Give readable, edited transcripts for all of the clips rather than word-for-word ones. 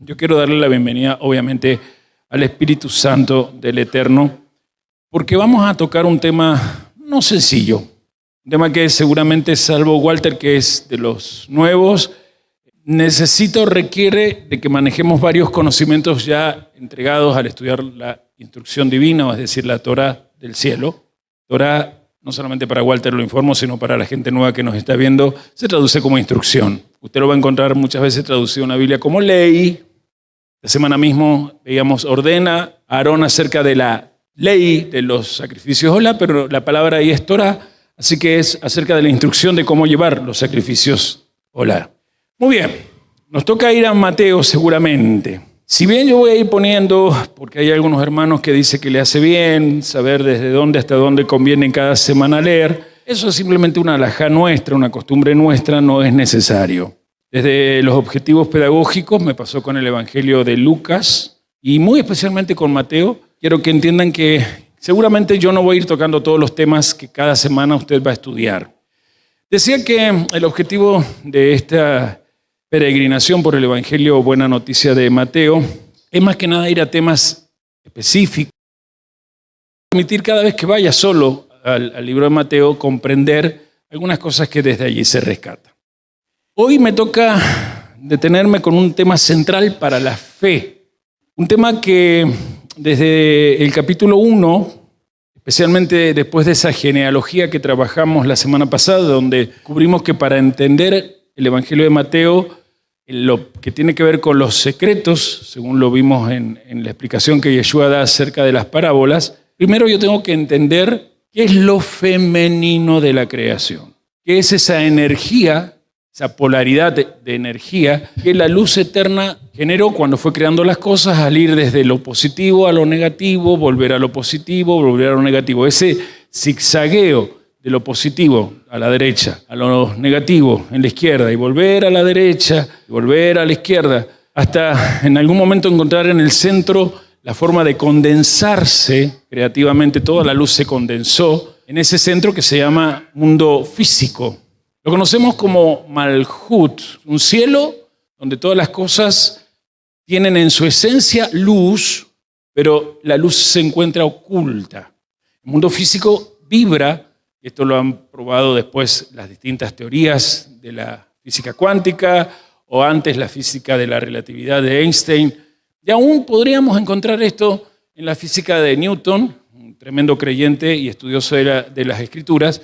Yo quiero darle la bienvenida, obviamente, al Espíritu Santo del Eterno, porque vamos a tocar un tema no sencillo, un tema que seguramente, salvo Walter, que es de los nuevos, requiere de que manejemos varios conocimientos ya entregados al estudiar la instrucción divina, es decir, la Torá del cielo. Torá, no solamente para Walter lo informo, sino para la gente nueva que nos está viendo, se traduce como instrucción. Usted lo va a encontrar muchas veces traducido en la Biblia como ley. La semana mismo veíamos ordena a Aarón acerca de la ley de los sacrificios olá, pero la palabra ahí es Torá, así que es acerca de la instrucción de cómo llevar los sacrificios olá. Muy bien, nos toca ir a Mateo seguramente. Si bien yo voy a ir poniendo, porque hay algunos hermanos que dicen que le hace bien saber desde dónde hasta dónde conviene cada semana leer, eso es simplemente una alajá nuestra, una costumbre nuestra, no es necesario. Desde los objetivos pedagógicos me pasó con el Evangelio de Lucas y muy especialmente con Mateo. Quiero que entiendan que seguramente yo no voy a ir tocando todos los temas que cada semana usted va a estudiar. Decía que el objetivo de esta peregrinación por el Evangelio Buena Noticia de Mateo es más que nada ir a temas específicos. Permitir cada vez que vaya solo al libro de Mateo comprender algunas cosas que desde allí se rescatan. Hoy me toca detenerme con un tema central para la fe. Un tema que desde el capítulo 1, especialmente después de esa genealogía que trabajamos la semana pasada, donde cubrimos que para entender el Evangelio de Mateo, lo que tiene que ver con los secretos, según lo vimos en la explicación que Yeshua da acerca de las parábolas, primero yo tengo que entender qué es lo femenino de la creación, qué es esa energía, esa polaridad de energía que la luz eterna generó cuando fue creando las cosas al ir desde lo positivo a lo negativo, volver a lo positivo, volver a lo negativo. Ese zigzagueo de lo positivo a la derecha, a lo negativo en la izquierda, y volver a la derecha, y volver a la izquierda, hasta en algún momento encontrar en el centro la forma de condensarse creativamente. Toda la luz se condensó en ese centro que se llama mundo físico. Lo conocemos como Malhut, un cielo donde todas las cosas tienen en su esencia luz, pero la luz se encuentra oculta. El mundo físico vibra. Esto lo han probado después las distintas teorías de la física cuántica o antes la física de la relatividad de Einstein. Y aún podríamos encontrar esto en la física de Newton, un tremendo creyente y estudioso de las escrituras,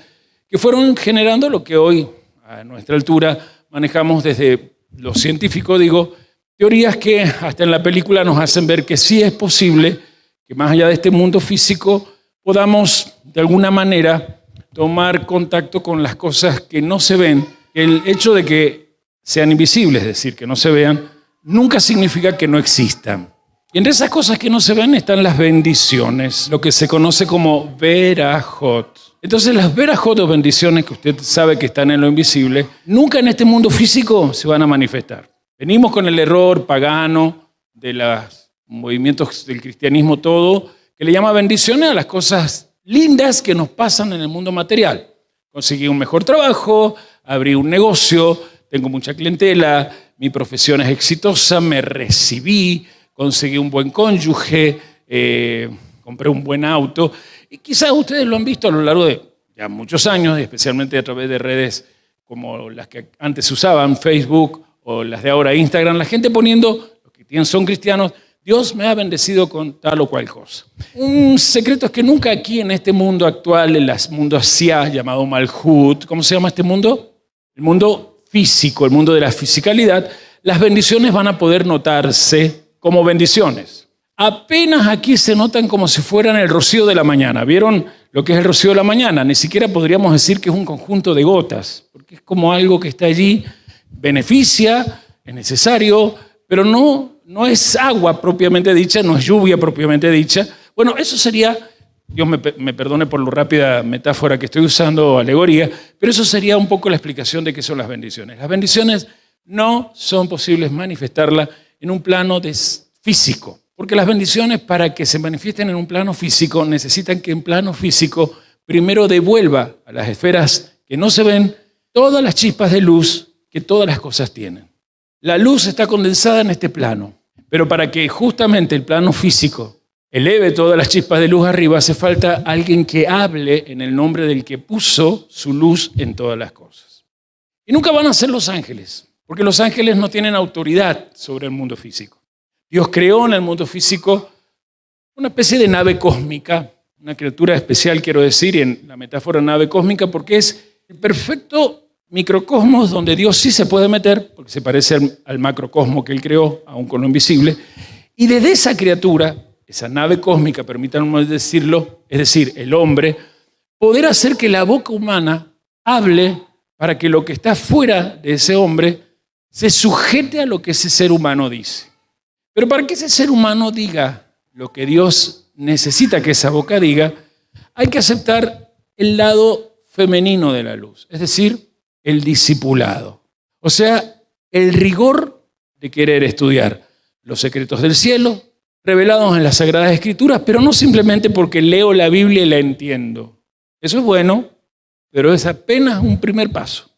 que fueron generando lo que hoy, a nuestra altura, manejamos desde lo científico, teorías que hasta en la película nos hacen ver que sí es posible que más allá de este mundo físico podamos de alguna manera tomar contacto con las cosas que no se ven. El hecho de que sean invisibles, es decir, que no se vean, nunca significa que no existan. Y entre esas cosas que no se ven están las bendiciones, lo que se conoce como verajot. Entonces las verajot o bendiciones que usted sabe que están en lo invisible, nunca en este mundo físico se van a manifestar. Venimos con el error pagano de los movimientos del cristianismo todo, que le llama bendiciones a las cosas lindas que nos pasan en el mundo material. Conseguí un mejor trabajo, abrí un negocio, tengo mucha clientela, mi profesión es exitosa, me recibí, conseguí un buen cónyuge, compré un buen auto. Y quizás ustedes lo han visto a lo largo de ya muchos años, especialmente a través de redes como las que antes se usaban, Facebook o las de ahora, Instagram, la gente poniendo, los que son cristianos, Dios me ha bendecido con tal o cual cosa. Un secreto es que nunca aquí en este mundo actual, en el mundo asiá llamado Malhut, ¿cómo se llama este mundo? El mundo físico, el mundo de la fisicalidad, las bendiciones van a poder notarse como bendiciones. Apenas aquí se notan como si fueran el rocío de la mañana. ¿Vieron lo que es el rocío de la mañana? Ni siquiera podríamos decir que es un conjunto de gotas, porque es como algo que está allí, beneficia, es necesario, pero no es agua propiamente dicha, no es lluvia propiamente dicha. Bueno, eso sería, Dios me perdone por la rápida metáfora que estoy usando, alegoría, pero eso sería un poco la explicación de qué son las bendiciones. Las bendiciones no son posibles manifestarlas en un plano físico, porque las bendiciones, para que se manifiesten en un plano físico, necesitan que en plano físico primero devuelva a las esferas que no se ven todas las chispas de luz que todas las cosas tienen. La luz está condensada en este plano. Pero para que justamente el plano físico eleve todas las chispas de luz arriba, hace falta alguien que hable en el nombre del que puso su luz en todas las cosas. Y nunca van a ser los ángeles, porque los ángeles no tienen autoridad sobre el mundo físico. Dios creó en el mundo físico una especie de nave cósmica, una criatura especial, quiero decir, en la metáfora nave cósmica, porque es el perfecto microcosmos donde Dios sí se puede meter, porque se parece al macrocosmo que Él creó, aún con lo invisible, y desde esa criatura, esa nave cósmica, permítanme decirlo, es decir, el hombre, poder hacer que la boca humana hable para que lo que está fuera de ese hombre se sujete a lo que ese ser humano dice. Pero para que ese ser humano diga lo que Dios necesita que esa boca diga, hay que aceptar el lado femenino de la luz, es decir, el discipulado. O sea, el rigor de querer estudiar los secretos del cielo, revelados en las Sagradas Escrituras, pero no simplemente porque leo la Biblia y la entiendo. Eso es bueno, pero es apenas un primer paso.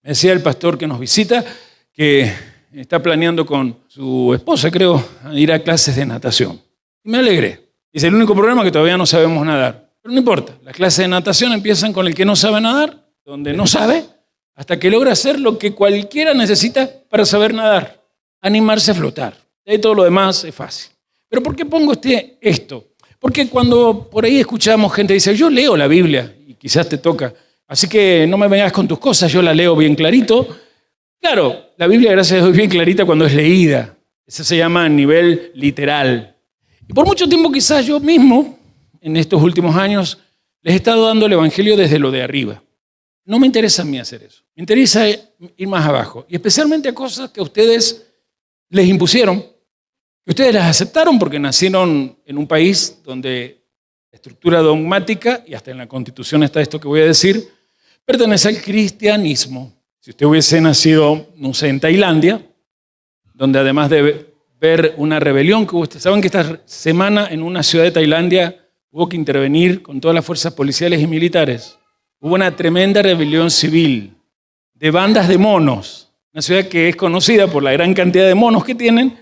Me decía el pastor que nos visita que está planeando con su esposa, creo, ir a clases de natación. Y me alegré. Dice, el único problema es que todavía no sabemos nadar. Pero no importa, las clases de natación empiezan con el que no sabe nadar, donde no sabe, hasta que logra hacer lo que cualquiera necesita para saber nadar, animarse a flotar. De ahí todo lo demás es fácil. Pero ¿por qué pongo esto? Porque cuando por ahí escuchamos gente que dice, yo leo la Biblia, y quizás te toca, así que no me vengas con tus cosas, yo la leo bien clarito. Claro, la Biblia, gracias a Dios, es bien clarita cuando es leída. Eso se llama a nivel literal. Y por mucho tiempo quizás yo mismo, en estos últimos años, les he estado dando el Evangelio desde lo de arriba. No me interesa a mí hacer eso. Me interesa ir más abajo. Y especialmente a cosas que a ustedes les impusieron, que ustedes las aceptaron porque nacieron en un país donde la estructura dogmática, y hasta en la Constitución está esto que voy a decir, pertenece al cristianismo. Si usted hubiese nacido, no sé, en Tailandia, donde además de ver una rebelión que hubo, saben que esta semana en una ciudad de Tailandia hubo que intervenir con todas las fuerzas policiales y militares. Hubo una tremenda rebelión civil de bandas de monos, una ciudad que es conocida por la gran cantidad de monos que tienen.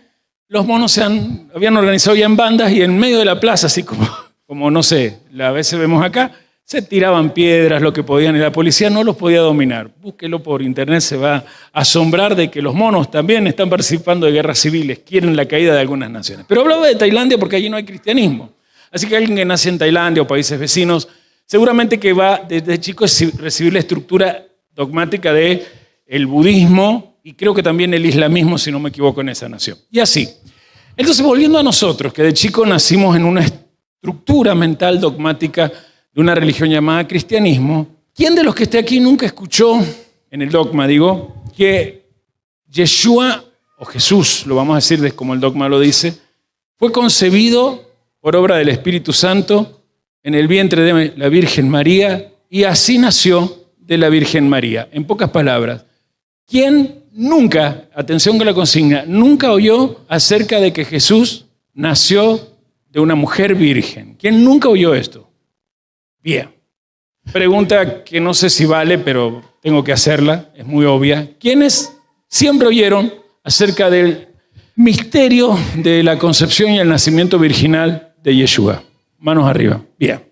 Los monos habían organizado ya en bandas y en medio de la plaza, así como no sé, a veces vemos acá, se tiraban piedras, lo que podían, y la policía no los podía dominar. Búsquelo por internet, se va a asombrar de que los monos también están participando de guerras civiles, quieren la caída de algunas naciones. Pero hablaba de Tailandia porque allí no hay cristianismo. Así que alguien que nace en Tailandia o países vecinos, seguramente que va desde chico a recibir la estructura dogmática del budismo y creo que también el islamismo, si no me equivoco, en esa nación. Y así. Entonces, volviendo a nosotros, que de chico nacimos en una estructura mental dogmática de una religión llamada cristianismo, ¿quién de los que esté aquí nunca escuchó, en el dogma digo, que Yeshua, o Jesús, lo vamos a decir como el dogma lo dice, fue concebido por obra del Espíritu Santo en el vientre de la Virgen María y así nació de la Virgen María? En pocas palabras, ¿quién nunca, atención con la consigna, nunca oyó acerca de que Jesús nació de una mujer virgen? ¿Quién nunca oyó esto? Bien. Pregunta que no sé si vale, pero tengo que hacerla, es muy obvia. ¿Quiénes siempre oyeron acerca del misterio de la concepción y el nacimiento virginal de Yeshua? Manos arriba. Bien.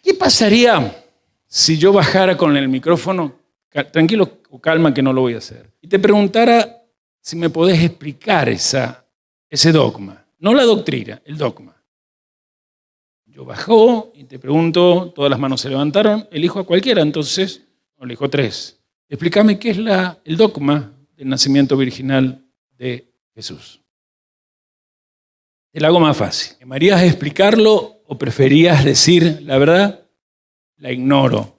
¿Qué pasaría si yo bajara con el micrófono, tranquilo o calma que no lo voy a hacer, y te preguntara si me podés explicar ese dogma? No la doctrina, el dogma. Yo bajo y te pregunto, todas las manos se levantaron, elijo a cualquiera, entonces, elijo 3. Explícame qué es el dogma del nacimiento virginal de Jesús. Te lo hago más fácil. ¿Querías explicarlo o preferías decir la verdad? La ignoro.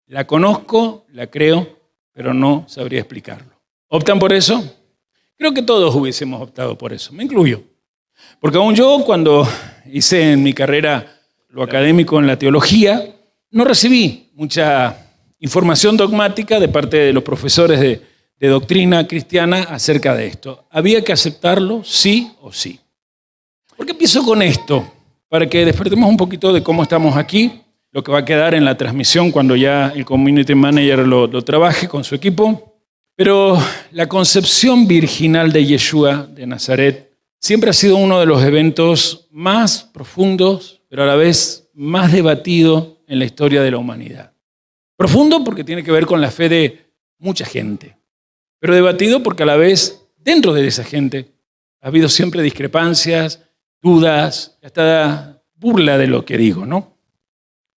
La conozco, la creo, pero no sabría explicarlo. ¿Optan por eso? Creo que todos hubiésemos optado por eso, me incluyo. Porque aún yo, cuando hice en mi carrera lo académico en la teología, no recibí mucha información dogmática de parte de los profesores de doctrina cristiana acerca de esto. Había que aceptarlo sí o sí. ¿Por qué empiezo con esto? Para que despertemos un poquito de cómo estamos aquí, lo que va a quedar en la transmisión cuando ya el community manager lo trabaje con su equipo. Pero la concepción virginal de Yeshua de Nazaret siempre ha sido uno de los eventos más profundos, pero a la vez más debatido en la historia de la humanidad. Profundo porque tiene que ver con la fe de mucha gente, pero debatido porque a la vez, dentro de esa gente, ha habido siempre discrepancias, dudas, hasta burla de lo que digo, ¿no?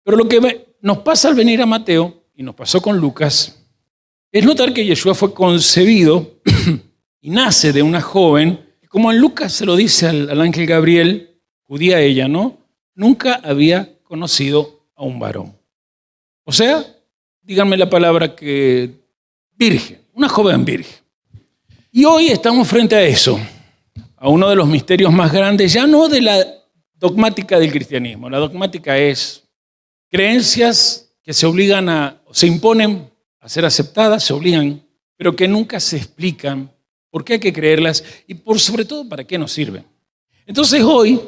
Pero lo que nos pasa al venir a Mateo, y nos pasó con Lucas, es notar que Yeshua fue concebido y nace de una joven, que como en Lucas se lo dice al ángel Gabriel, judía ella, ¿no? Nunca había conocido a un varón. O sea, díganme la palabra que virgen, una joven virgen. Y hoy estamos frente a eso, a uno de los misterios más grandes, ya no de la dogmática del cristianismo. La dogmática es creencias que se imponen a ser aceptadas, se obligan, pero que nunca se explican por qué hay que creerlas y sobre todo para qué nos sirven. Entonces hoy,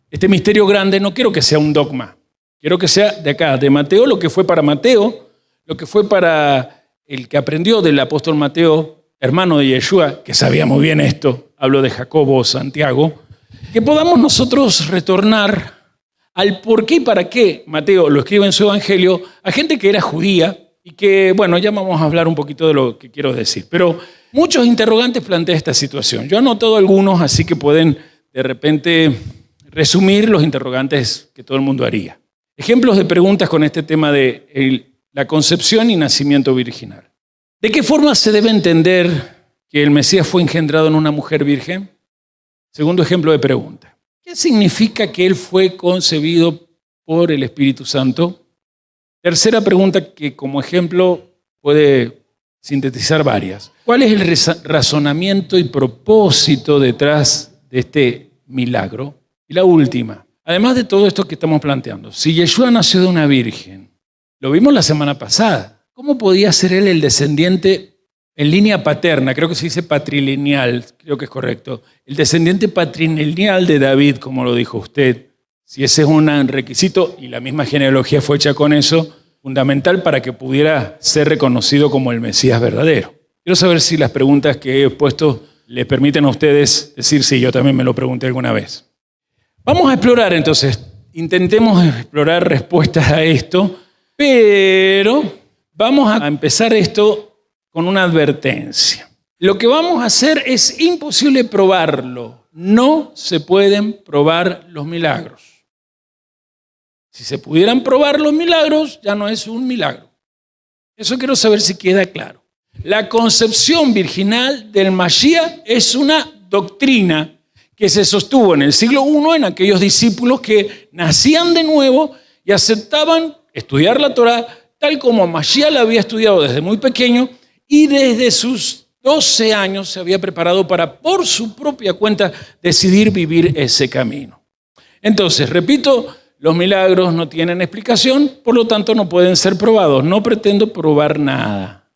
este misterio grande no quiero que sea un dogma, quiero que sea de acá, de Mateo, lo que fue para Mateo, lo que fue para el que aprendió del apóstol Mateo, hermano de Yeshua, que sabía muy bien esto, hablo de Jacobo, Santiago, que podamos nosotros retornar al por qué y para qué Mateo lo escribe en su evangelio a gente que era judía y que, bueno, ya vamos a hablar un poquito de lo que quiero decir. Pero muchos interrogantes plantean esta situación. Yo he anotado algunos, así que pueden de repente resumir los interrogantes que todo el mundo haría. Ejemplos de preguntas con este tema de la concepción y nacimiento virginal. ¿De qué forma se debe entender que el Mesías fue engendrado en una mujer virgen? Segundo ejemplo de pregunta. ¿Qué significa que él fue concebido por el Espíritu Santo? Tercera pregunta que como ejemplo puede sintetizar varias. ¿Cuál es el razonamiento y propósito detrás de este milagro? Y la última, además de todo esto que estamos planteando, si Yeshua nació de una virgen, lo vimos la semana pasada, ¿cómo podía ser él el descendiente en línea paterna? Creo que se dice patrilineal, creo que es correcto. El descendiente patrilineal de David, como lo dijo usted, si ese es un requisito, y la misma genealogía fue hecha con eso, fundamental para que pudiera ser reconocido como el Mesías verdadero. Quiero saber si las preguntas que he puesto les permiten a ustedes decir sí, yo también me lo pregunté alguna vez. Vamos a explorar entonces, intentemos explorar respuestas a esto, pero vamos a empezar esto con una advertencia. Lo que vamos a hacer es imposible probarlo. No se pueden probar los milagros. Si se pudieran probar los milagros, ya no es un milagro. Eso quiero saber si queda claro. La concepción virginal del Mashiach es una doctrina que se sostuvo en el siglo I en aquellos discípulos que nacían de nuevo y aceptaban estudiar la Torá tal como Mashiach la había estudiado desde muy pequeño y desde sus 12 años se había preparado para, por su propia cuenta, decidir vivir ese camino. Entonces, repito, los milagros no tienen explicación, por lo tanto no pueden ser probados. No pretendo probar nada.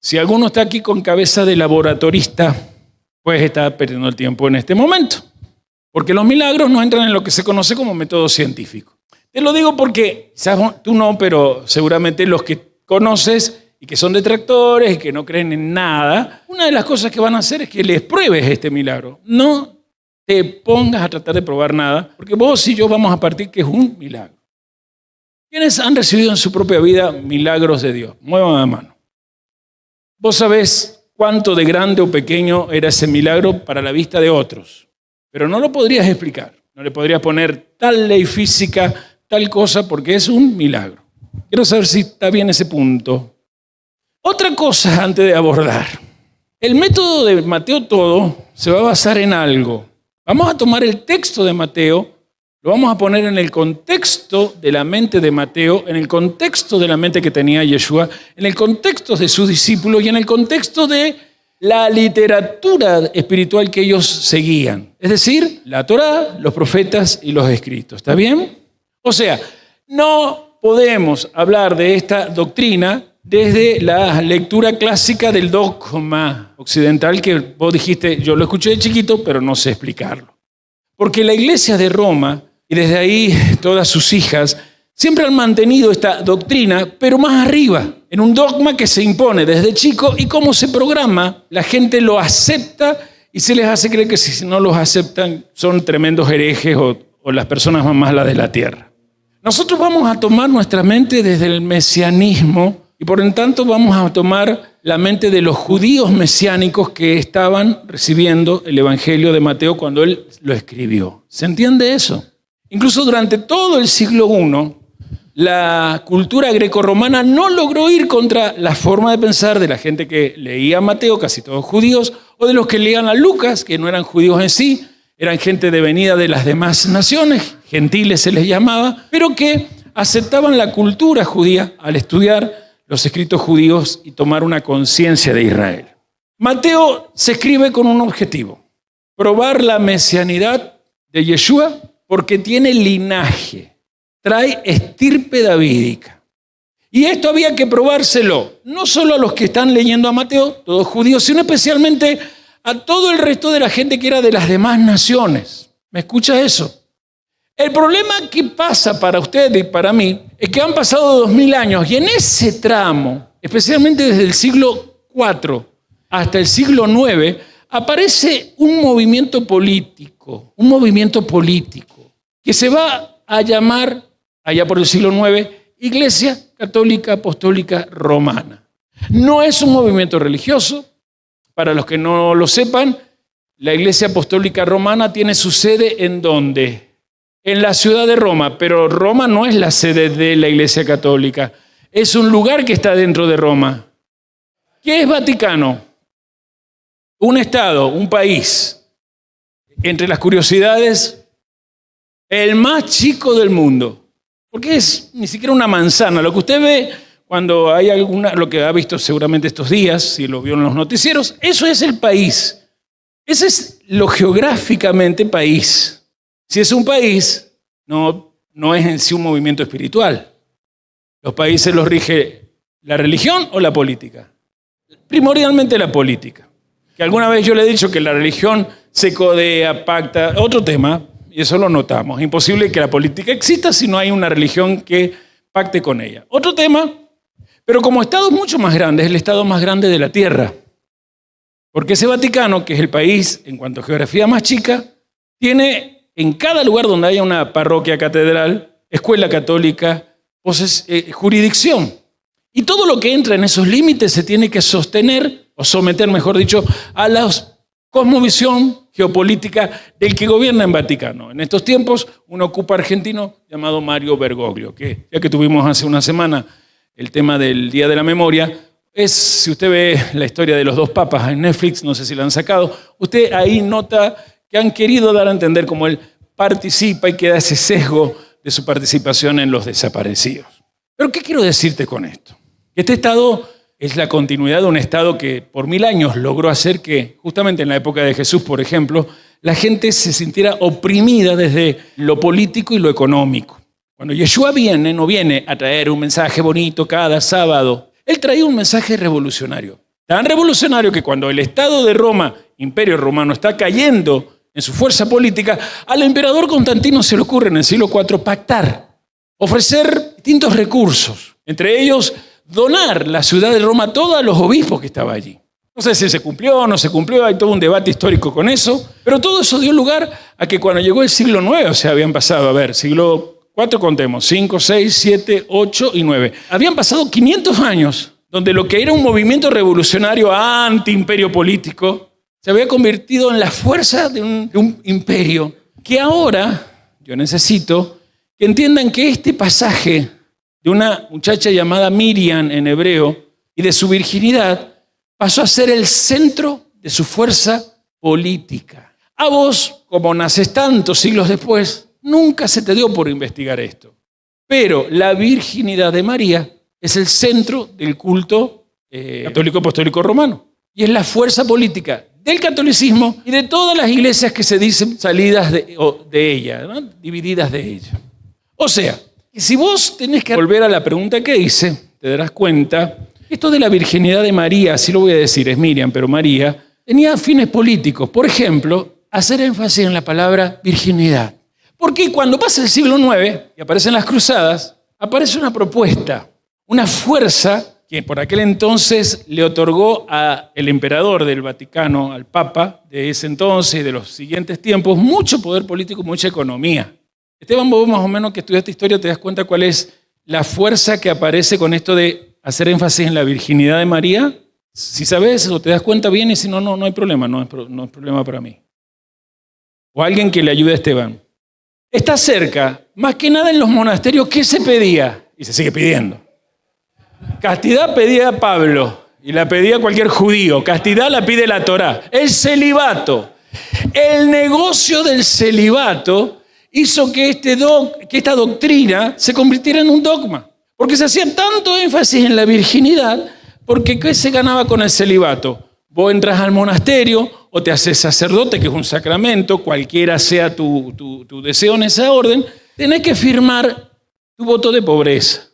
Si alguno está aquí con cabeza de laboratorista, pues está perdiendo el tiempo en este momento. Porque los milagros no entran en lo que se conoce como método científico. Te lo digo porque, quizás tú no, pero seguramente los que conoces y que son detractores y que no creen en nada, una de las cosas que van a hacer es que les pruebes este milagro. No te pongas a tratar de probar nada, porque vos y yo vamos a partir que es un milagro. ¿Quiénes han recibido en su propia vida milagros de Dios? Muevan la mano. Vos sabés cuánto de grande o pequeño era ese milagro para la vista de otros, pero no lo podrías explicar. No le podrías poner tal ley física, tal cosa, porque es un milagro. Quiero saber si está bien ese punto. Otra cosa antes de abordar. El método de Mateo todo se va a basar en algo. Vamos a tomar el texto de Mateo, lo vamos a poner en el contexto de la mente de Mateo, en el contexto de la mente que tenía Yeshua, en el contexto de sus discípulos y en el contexto de la literatura espiritual que ellos seguían. Es decir, la Torá, los profetas y los escritos. ¿Está bien? O sea, no podemos hablar de esta doctrina desde la lectura clásica del dogma occidental que vos dijiste, yo lo escuché de chiquito, pero no sé explicarlo. Porque la iglesia de Roma, y desde ahí todas sus hijas, siempre han mantenido esta doctrina, pero más arriba, en un dogma que se impone desde chico y cómo se programa, la gente lo acepta y se les hace creer que si no los aceptan son tremendos herejes o las personas más malas de la tierra. Nosotros vamos a tomar nuestra mente desde el mesianismo y por lo tanto vamos a tomar la mente de los judíos mesiánicos que estaban recibiendo el Evangelio de Mateo cuando él lo escribió. ¿Se entiende eso? Incluso durante todo el siglo I, la cultura grecorromana no logró ir contra la forma de pensar de la gente que leía a Mateo, casi todos judíos, o de los que leían a Lucas, que no eran judíos en sí, eran gente de venida de las demás naciones, gentiles se les llamaba, pero que aceptaban la cultura judía al estudiar los escritos judíos y tomar una conciencia de Israel. Mateo se escribe con un objetivo: probar la mesianidad de Yeshua porque tiene linaje, trae estirpe davídica. Y esto había que probárselo, no solo a los que están leyendo a Mateo, todos judíos, sino especialmente a todo el resto de la gente que era de las demás naciones. ¿Me escucha eso? El problema que pasa para usted y para mí es que han pasado 2000 años y en ese tramo, especialmente desde el siglo IV hasta el siglo IX, aparece un movimiento político que se va a llamar, allá por el siglo IX, Iglesia Católica Apostólica Romana. No es un movimiento religioso. Para los que no lo sepan, la Iglesia Apostólica Romana tiene su sede ¿en dónde? En la ciudad de Roma, pero Roma no es la sede de la Iglesia Católica, es un lugar que está dentro de Roma. ¿Qué es Vaticano? Un estado, un país. Entre las curiosidades, el más chico del mundo, porque es ni siquiera una manzana. Lo que usted ve cuando hay lo que ha visto seguramente estos días, si lo vio en los noticieros, eso es el país. Ese es lo geográficamente país. Si es un país, no es en sí un movimiento espiritual. Los países los rige la religión o la política. Primordialmente la política. Que alguna vez yo le he dicho que la religión se codea, pacta, otro tema, y eso lo notamos. Es imposible que la política exista si no hay una religión que pacte con ella. Otro tema, pero como Estado mucho más grande, es el Estado más grande de la Tierra. Porque ese Vaticano, que es el país en cuanto a geografía más chica, tiene en cada lugar donde haya una parroquia catedral, escuela católica, jurisdicción. Y todo lo que entra en esos límites se tiene que sostener, o someter, mejor dicho, a la cosmovisión geopolítica del que gobierna en Vaticano. En estos tiempos, un ocupa argentino llamado Mario Bergoglio, que ya que tuvimos hace una semana el tema del Día de la Memoria, si usted ve la historia de los dos papas en Netflix, no sé si la han sacado, usted ahí nota que han querido dar a entender cómo él participa y queda ese sesgo de su participación en los desaparecidos. Pero ¿qué quiero decirte con esto? Este Estado es la continuidad de un Estado que por 1000 años logró hacer que, justamente en la época de Jesús, por ejemplo, la gente se sintiera oprimida desde lo político y lo económico. Cuando Yeshua no viene a traer un mensaje bonito cada sábado, él traía un mensaje revolucionario. Tan revolucionario que cuando el Estado de Roma, Imperio Romano, está cayendo en su fuerza política, al emperador Constantino se le ocurre en el siglo IV pactar, ofrecer distintos recursos, entre ellos donar la ciudad de Roma a todos los obispos que estaban allí. No sé si se cumplió o no se cumplió, hay todo un debate histórico con eso, pero todo eso dio lugar a que cuando llegó el siglo IX, o sea, habían pasado, siglo IV contemos, 5, 6, 7, 8 y 9. Habían pasado 500 años donde lo que era un movimiento revolucionario anti-imperio político se había convertido en la fuerza de un imperio que ahora yo necesito que entiendan que este pasaje de una muchacha llamada Miriam en hebreo y de su virginidad pasó a ser el centro de su fuerza política. A vos, como naces tantos siglos después, nunca se te dio por investigar esto. Pero la virginidad de María es el centro del culto católico apostólico romano. Y es la fuerza política del catolicismo y de todas las iglesias que se dicen salidas de ella, ¿no? Divididas de ella. O sea, si vos tenés que volver a la pregunta que hice, te darás cuenta, esto de la virginidad de María, así lo voy a decir, es Miriam, pero María, tenía fines políticos. Por ejemplo, hacer énfasis en la palabra virginidad. Porque cuando pasa el siglo IX y aparecen las cruzadas, aparece una propuesta, una fuerza que por aquel entonces le otorgó al emperador del Vaticano, al Papa de ese entonces y de los siguientes tiempos, mucho poder político, mucha economía. Esteban, vos más o menos que estudiaste historia te das cuenta cuál es la fuerza que aparece con esto de hacer énfasis en la virginidad de María. Si sabes o te das cuenta bien, y si no, no hay problema, no es problema para mí. O alguien que le ayude a Esteban. Está cerca, más que nada en los monasterios, ¿qué se pedía? Y se sigue pidiendo. Castidad pedía Pablo y la pedía cualquier judío. Castidad la pide la Torá. El celibato. El negocio del celibato hizo que esta doctrina se convirtiera en un dogma. Porque se hacía tanto énfasis en la virginidad, porque ¿qué se ganaba con el celibato? Vos entras al monasterio o te haces sacerdote, que es un sacramento, cualquiera sea tu deseo en esa orden, tenés que firmar tu voto de pobreza.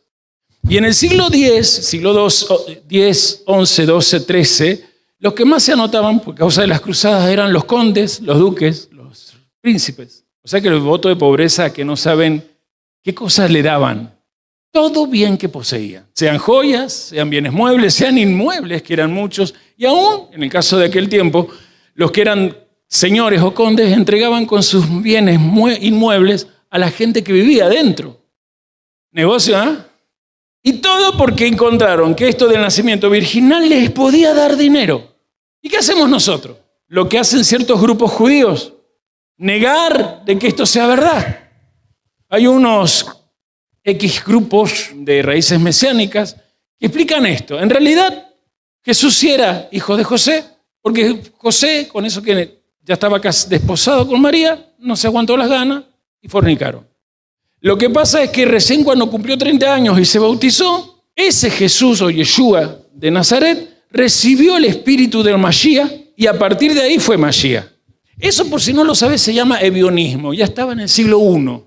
Y en el siglo X, siglo X, XI, XII, XIII, los que más se anotaban por causa de las cruzadas eran los condes, los duques, los príncipes. O sea que el voto de pobreza, que no saben qué cosas le daban, todo bien que poseían. Sean joyas, sean bienes muebles, sean inmuebles, que eran muchos. Y aún, en el caso de aquel tiempo, los que eran señores o condes entregaban con sus bienes inmuebles a la gente que vivía adentro. Negocio, ¿eh? Y todo porque encontraron que esto del nacimiento virginal les podía dar dinero. ¿Y qué hacemos nosotros? Lo que hacen ciertos grupos judíos, negar de que esto sea verdad. Hay unos X grupos de raíces mesiánicas que explican esto. En realidad, Jesús sí era hijo de José, porque José, con eso que ya estaba casi desposado con María, no se aguantó las ganas y fornicaron. Lo que pasa es que recién cuando cumplió 30 años y se bautizó, ese Jesús o Yeshua de Nazaret recibió el espíritu del Mashiach y a partir de ahí fue Mashiach. Eso, por si no lo sabes, se llama ebionismo. Ya estaba en el siglo I.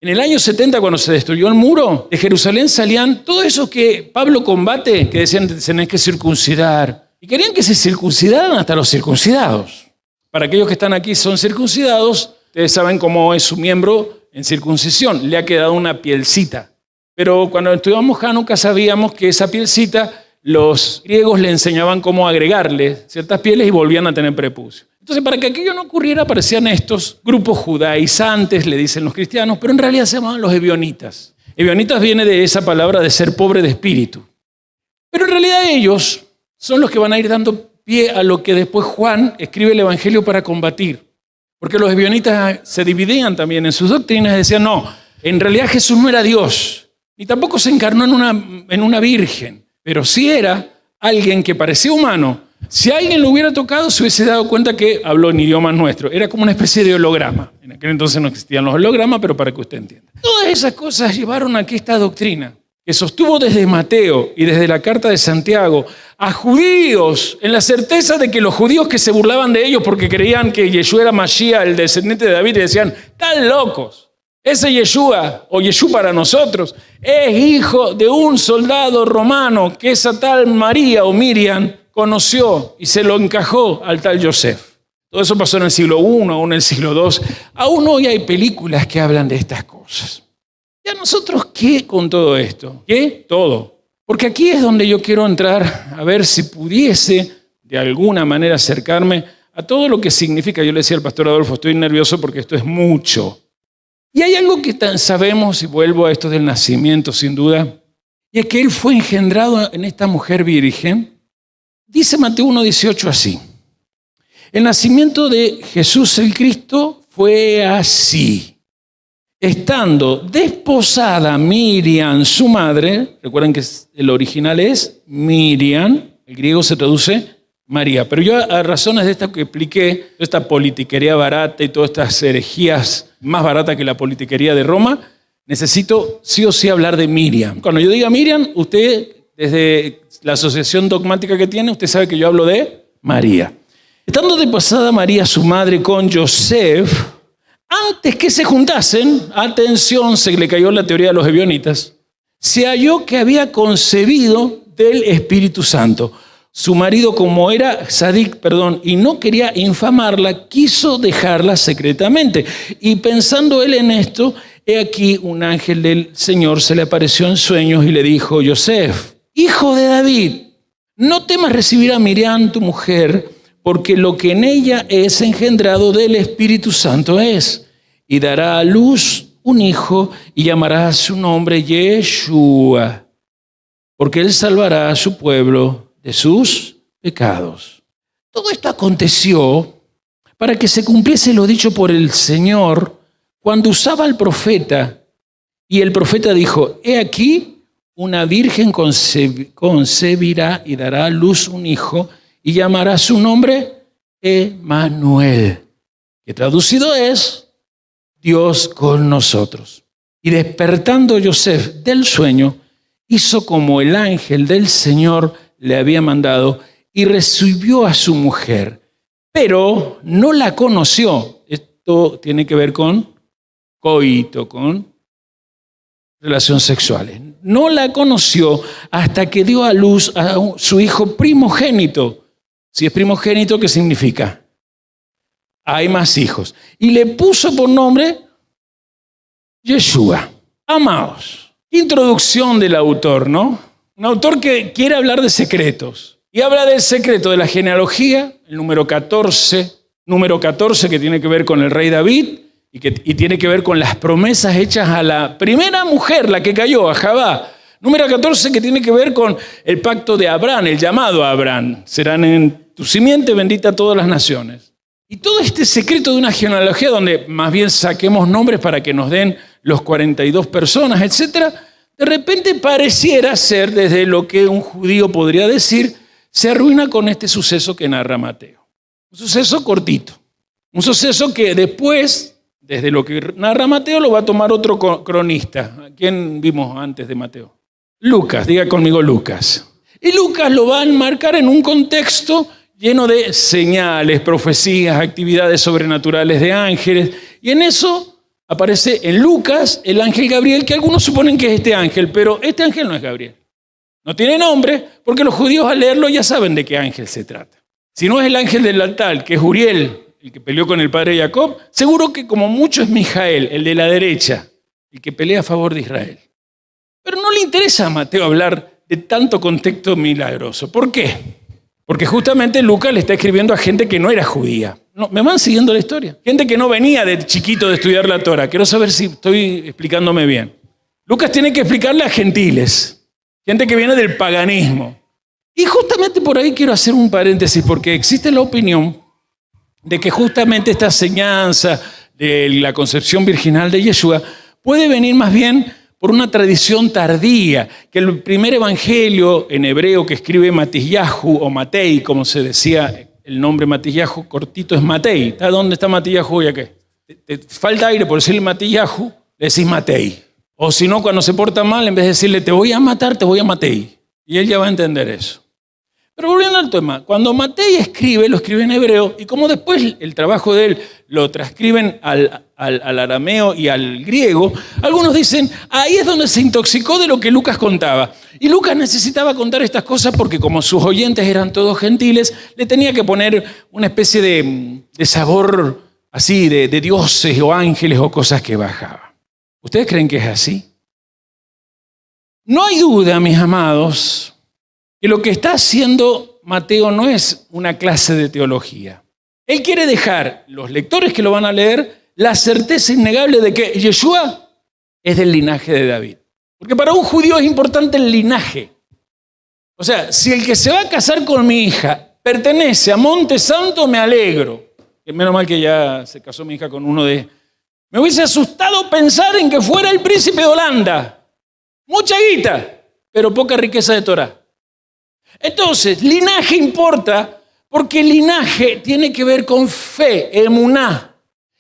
En el año 70, cuando se destruyó el muro de Jerusalén, salían todos esos que Pablo combate, que decían que tenés que circuncidar. Y querían que se circuncidaran hasta los circuncidados. Para aquellos que están aquí son circuncidados, ustedes saben cómo es su miembro en circuncisión. Le ha quedado una pielcita. Pero cuando estudiamos Hanukkah sabíamos que esa pielcita, los griegos le enseñaban cómo agregarle ciertas pieles y volvían a tener prepucio. Entonces, para que aquello no ocurriera, aparecían estos grupos judaizantes, le dicen los cristianos, pero en realidad se llamaban los ebionitas. Ebionitas viene de esa palabra de ser pobre de espíritu. Pero en realidad ellos son los que van a ir dando pie a lo que después Juan escribe el Evangelio para combatir. Porque los ebionitas se dividían también en sus doctrinas y decían, no, en realidad Jesús no era Dios, ni tampoco se encarnó en una virgen, pero sí era alguien que parecía humano. Si alguien lo hubiera tocado, se hubiese dado cuenta que habló en idiomas nuestros. Era como una especie de holograma. En aquel entonces no existían los hologramas, pero para que usted entienda. Todas esas cosas llevaron a que esta doctrina, que sostuvo desde Mateo y desde la carta de Santiago a judíos, en la certeza de que los judíos que se burlaban de ellos porque creían que Yeshua era Mashiach, el descendiente de David, y decían, están locos. Ese Yeshua, o Yeshua para nosotros, es hijo de un soldado romano que esa tal María o Miriam conoció y se lo encajó al tal Yosef. Todo eso pasó en el siglo I, aún en el siglo II. Aún hoy hay películas que hablan de estas cosas. ¿Y a nosotros qué con todo esto? ¿Qué? Todo. Porque aquí es donde yo quiero entrar a ver si pudiese de alguna manera acercarme a todo lo que significa. Yo le decía al pastor Adolfo, estoy nervioso porque esto es mucho. Y hay algo que sabemos, y vuelvo a esto del nacimiento sin duda, y es que él fue engendrado en esta mujer virgen. Dice Mateo 1:18 así. El nacimiento de Jesús el Cristo fue así. Estando desposada Miriam, su madre, recuerden que el original es Miriam, el griego se traduce María, pero yo a razones de esta que expliqué, esta politiquería barata y todas estas herejías más baratas que la politiquería de Roma, necesito sí o sí hablar de Miriam. Cuando yo diga Miriam, usted, desde la asociación dogmática que tiene, usted sabe que yo hablo de María. Estando desposada María, su madre, con Yosef, antes que se juntasen, atención, se le cayó la teoría de los ebionitas, se halló que había concebido del Espíritu Santo. Su marido, como era sadik, y no quería infamarla, quiso dejarla secretamente. Y pensando él en esto, he aquí un ángel del Señor se le apareció en sueños y le dijo, Yosef, hijo de David, no temas recibir a Miriam, tu mujer, porque lo que en ella es engendrado del Espíritu Santo es, y dará a luz un hijo y llamará su nombre Yeshua, porque él salvará a su pueblo de sus pecados. Todo esto aconteció para que se cumpliese lo dicho por el Señor cuando usaba al profeta. Y el profeta dijo, he aquí, una virgen concebirá y dará a luz un hijo y llamará su nombre Emmanuel, que traducido es Dios con nosotros. Y despertando Yosef del sueño, hizo como el ángel del Señor le había mandado y recibió a su mujer, pero no la conoció. Esto tiene que ver con coito, con relaciones sexuales. No la conoció hasta que dio a luz a su hijo primogénito. Si es primogénito, ¿qué significa? Hay más hijos. Y le puso por nombre Yeshua. Amaos. Introducción del autor, ¿no? Un autor que quiere hablar de secretos. Y habla del secreto de la genealogía, el número 14 que tiene que ver con el rey David y tiene que ver con las promesas hechas a la primera mujer, la que cayó, a Jabá. Número 14 que tiene que ver con el pacto de Abraham, el llamado a Abraham. Serán en tu simiente bendita todas las naciones. Y todo este secreto de una genealogía donde más bien saquemos nombres para que nos den los 42 personas, etc., de repente pareciera ser, desde lo que un judío podría decir, se arruina con este suceso que narra Mateo. Un suceso cortito. Un suceso que después, desde lo que narra Mateo, lo va a tomar otro cronista. ¿A quién vimos antes de Mateo? Lucas, diga conmigo Lucas. Y Lucas lo va a enmarcar en un contexto lleno de señales, profecías, actividades sobrenaturales de ángeles. Y en eso aparece en Lucas el ángel Gabriel, que algunos suponen que es este ángel, pero este ángel no es Gabriel. No tiene nombre porque los judíos al leerlo ya saben de qué ángel se trata. Si no es el ángel del altar, que es Uriel, el que peleó con el padre Jacob, seguro que como mucho es Mijael, el de la derecha, el que pelea a favor de Israel. Pero no le interesa a Mateo hablar de tanto contexto milagroso. ¿Por qué? Porque justamente Lucas le está escribiendo a gente que no era judía. No, ¿me van siguiendo la historia? Gente que no venía de chiquito de estudiar la Torah. Quiero saber si estoy explicándome bien. Lucas tiene que explicarle a gentiles, gente que viene del paganismo. Y justamente por ahí quiero hacer un paréntesis, porque existe la opinión de que justamente esta enseñanza de la concepción virginal de Yeshua puede venir más bien por una tradición tardía, que el primer evangelio en hebreo que escribe Matisyahu o Matei, como se decía el nombre Matisyahu, cortito es Matei. ¿Dónde está Matisyahu ya qué? Te falta aire por decirle Matisyahu, le decís Matei. O si no, cuando se porta mal, en vez de decirle te voy a matar, te voy a Matei. Y él ya va a entender eso. Pero volviendo al tema, cuando Matei escribe, lo escribe en hebreo, y como después el trabajo de él lo transcriben al arameo y al griego, algunos dicen, ahí es donde se intoxicó de lo que Lucas contaba. Y Lucas necesitaba contar estas cosas porque como sus oyentes eran todos gentiles, le tenía que poner una especie de sabor así, de dioses o ángeles o cosas que bajaban. ¿Ustedes creen que es así? No hay duda, mis amados, que lo que está haciendo Mateo no es una clase de teología. Él quiere dejar, los lectores que lo van a leer, la certeza innegable de que Yeshua es del linaje de David. Porque para un judío es importante el linaje. O sea, si el que se va a casar con mi hija pertenece a Monte Santo, me alegro. Menos mal que ya se casó mi hija con uno de... Me hubiese asustado pensar en que fuera el príncipe de Holanda. Mucha guita, pero poca riqueza de Torah. Entonces, linaje importa porque el linaje tiene que ver con fe, emuná.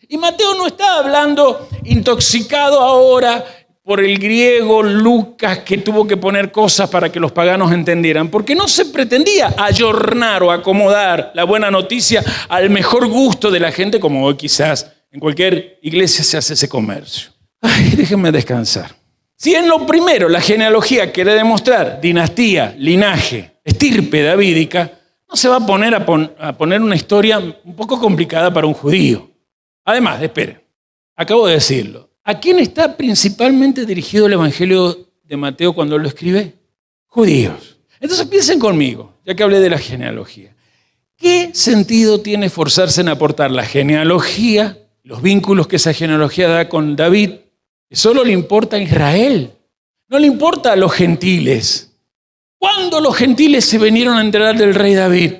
Y Mateo no está hablando intoxicado ahora por el griego Lucas que tuvo que poner cosas para que los paganos entendieran, porque no se pretendía ayornar o acomodar la buena noticia al mejor gusto de la gente, como hoy quizás en cualquier iglesia se hace ese comercio. Ay, déjenme descansar. Si en lo primero la genealogía quiere demostrar dinastía, linaje, estirpe davídica, no se va a poner a poner una historia un poco complicada para un judío. Además, esperen, acabo de decirlo. ¿A quién está principalmente dirigido el Evangelio de Mateo cuando lo escribe? judíos. Entonces piensen conmigo, ya que hablé de la genealogía. ¿Qué sentido tiene esforzarse en aportar la genealogía, los vínculos que esa genealogía da con David, que solo le importa a Israel? No le importa a los gentiles. ¿Cuándo los gentiles se vinieron a enterar del rey David?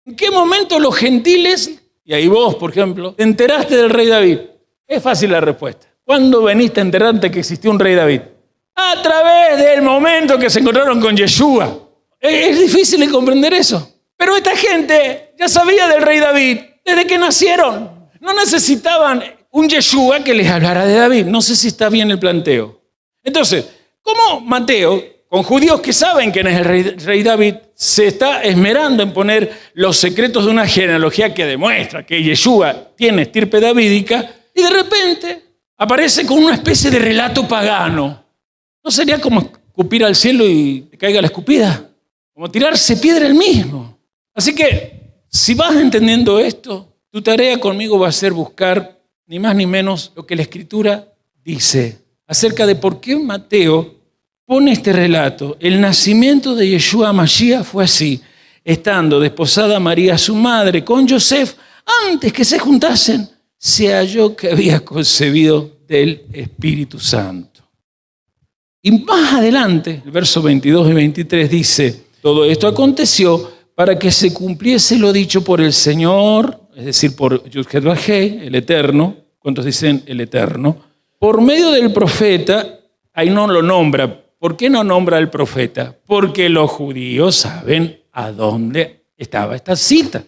¿En qué momento los gentiles, y ahí vos, por ejemplo, te enteraste del rey David? Es fácil la respuesta. ¿Cuándo veniste a enterarte que existió un rey David? A través del momento que se encontraron con Yeshua. Es difícil de comprender eso. Pero esta gente ya sabía del rey David desde que nacieron. No necesitaban un Yeshua que les hablara de David. No sé si está bien el planteo. Entonces, ¿cómo Mateo, con judíos que saben quién es el rey David, se está esmerando en poner los secretos de una genealogía que demuestra que Yeshua tiene estirpe davídica y de repente aparece con una especie de relato pagano? ¿No sería como escupir al cielo y te caiga la escupida? Como tirarse piedra el mismo. Así que, si vas entendiendo esto, tu tarea conmigo va a ser buscar ni más ni menos lo que la Escritura dice acerca de por qué Mateo pone este relato. El nacimiento de Yeshua Mashiach fue así, estando desposada María, su madre, con Yosef, antes que se juntasen, se halló que había concebido del Espíritu Santo. Y más adelante, el verso 22 y 23 dice, todo esto aconteció para que se cumpliese lo dicho por el Señor, es decir, por Yud-Heh-Vah-Heh, el Eterno. ¿Cuántos dicen el Eterno? Por medio del profeta, ahí no lo nombra. ¿Por qué no nombra al profeta? Porque los judíos saben a dónde estaba esta cita.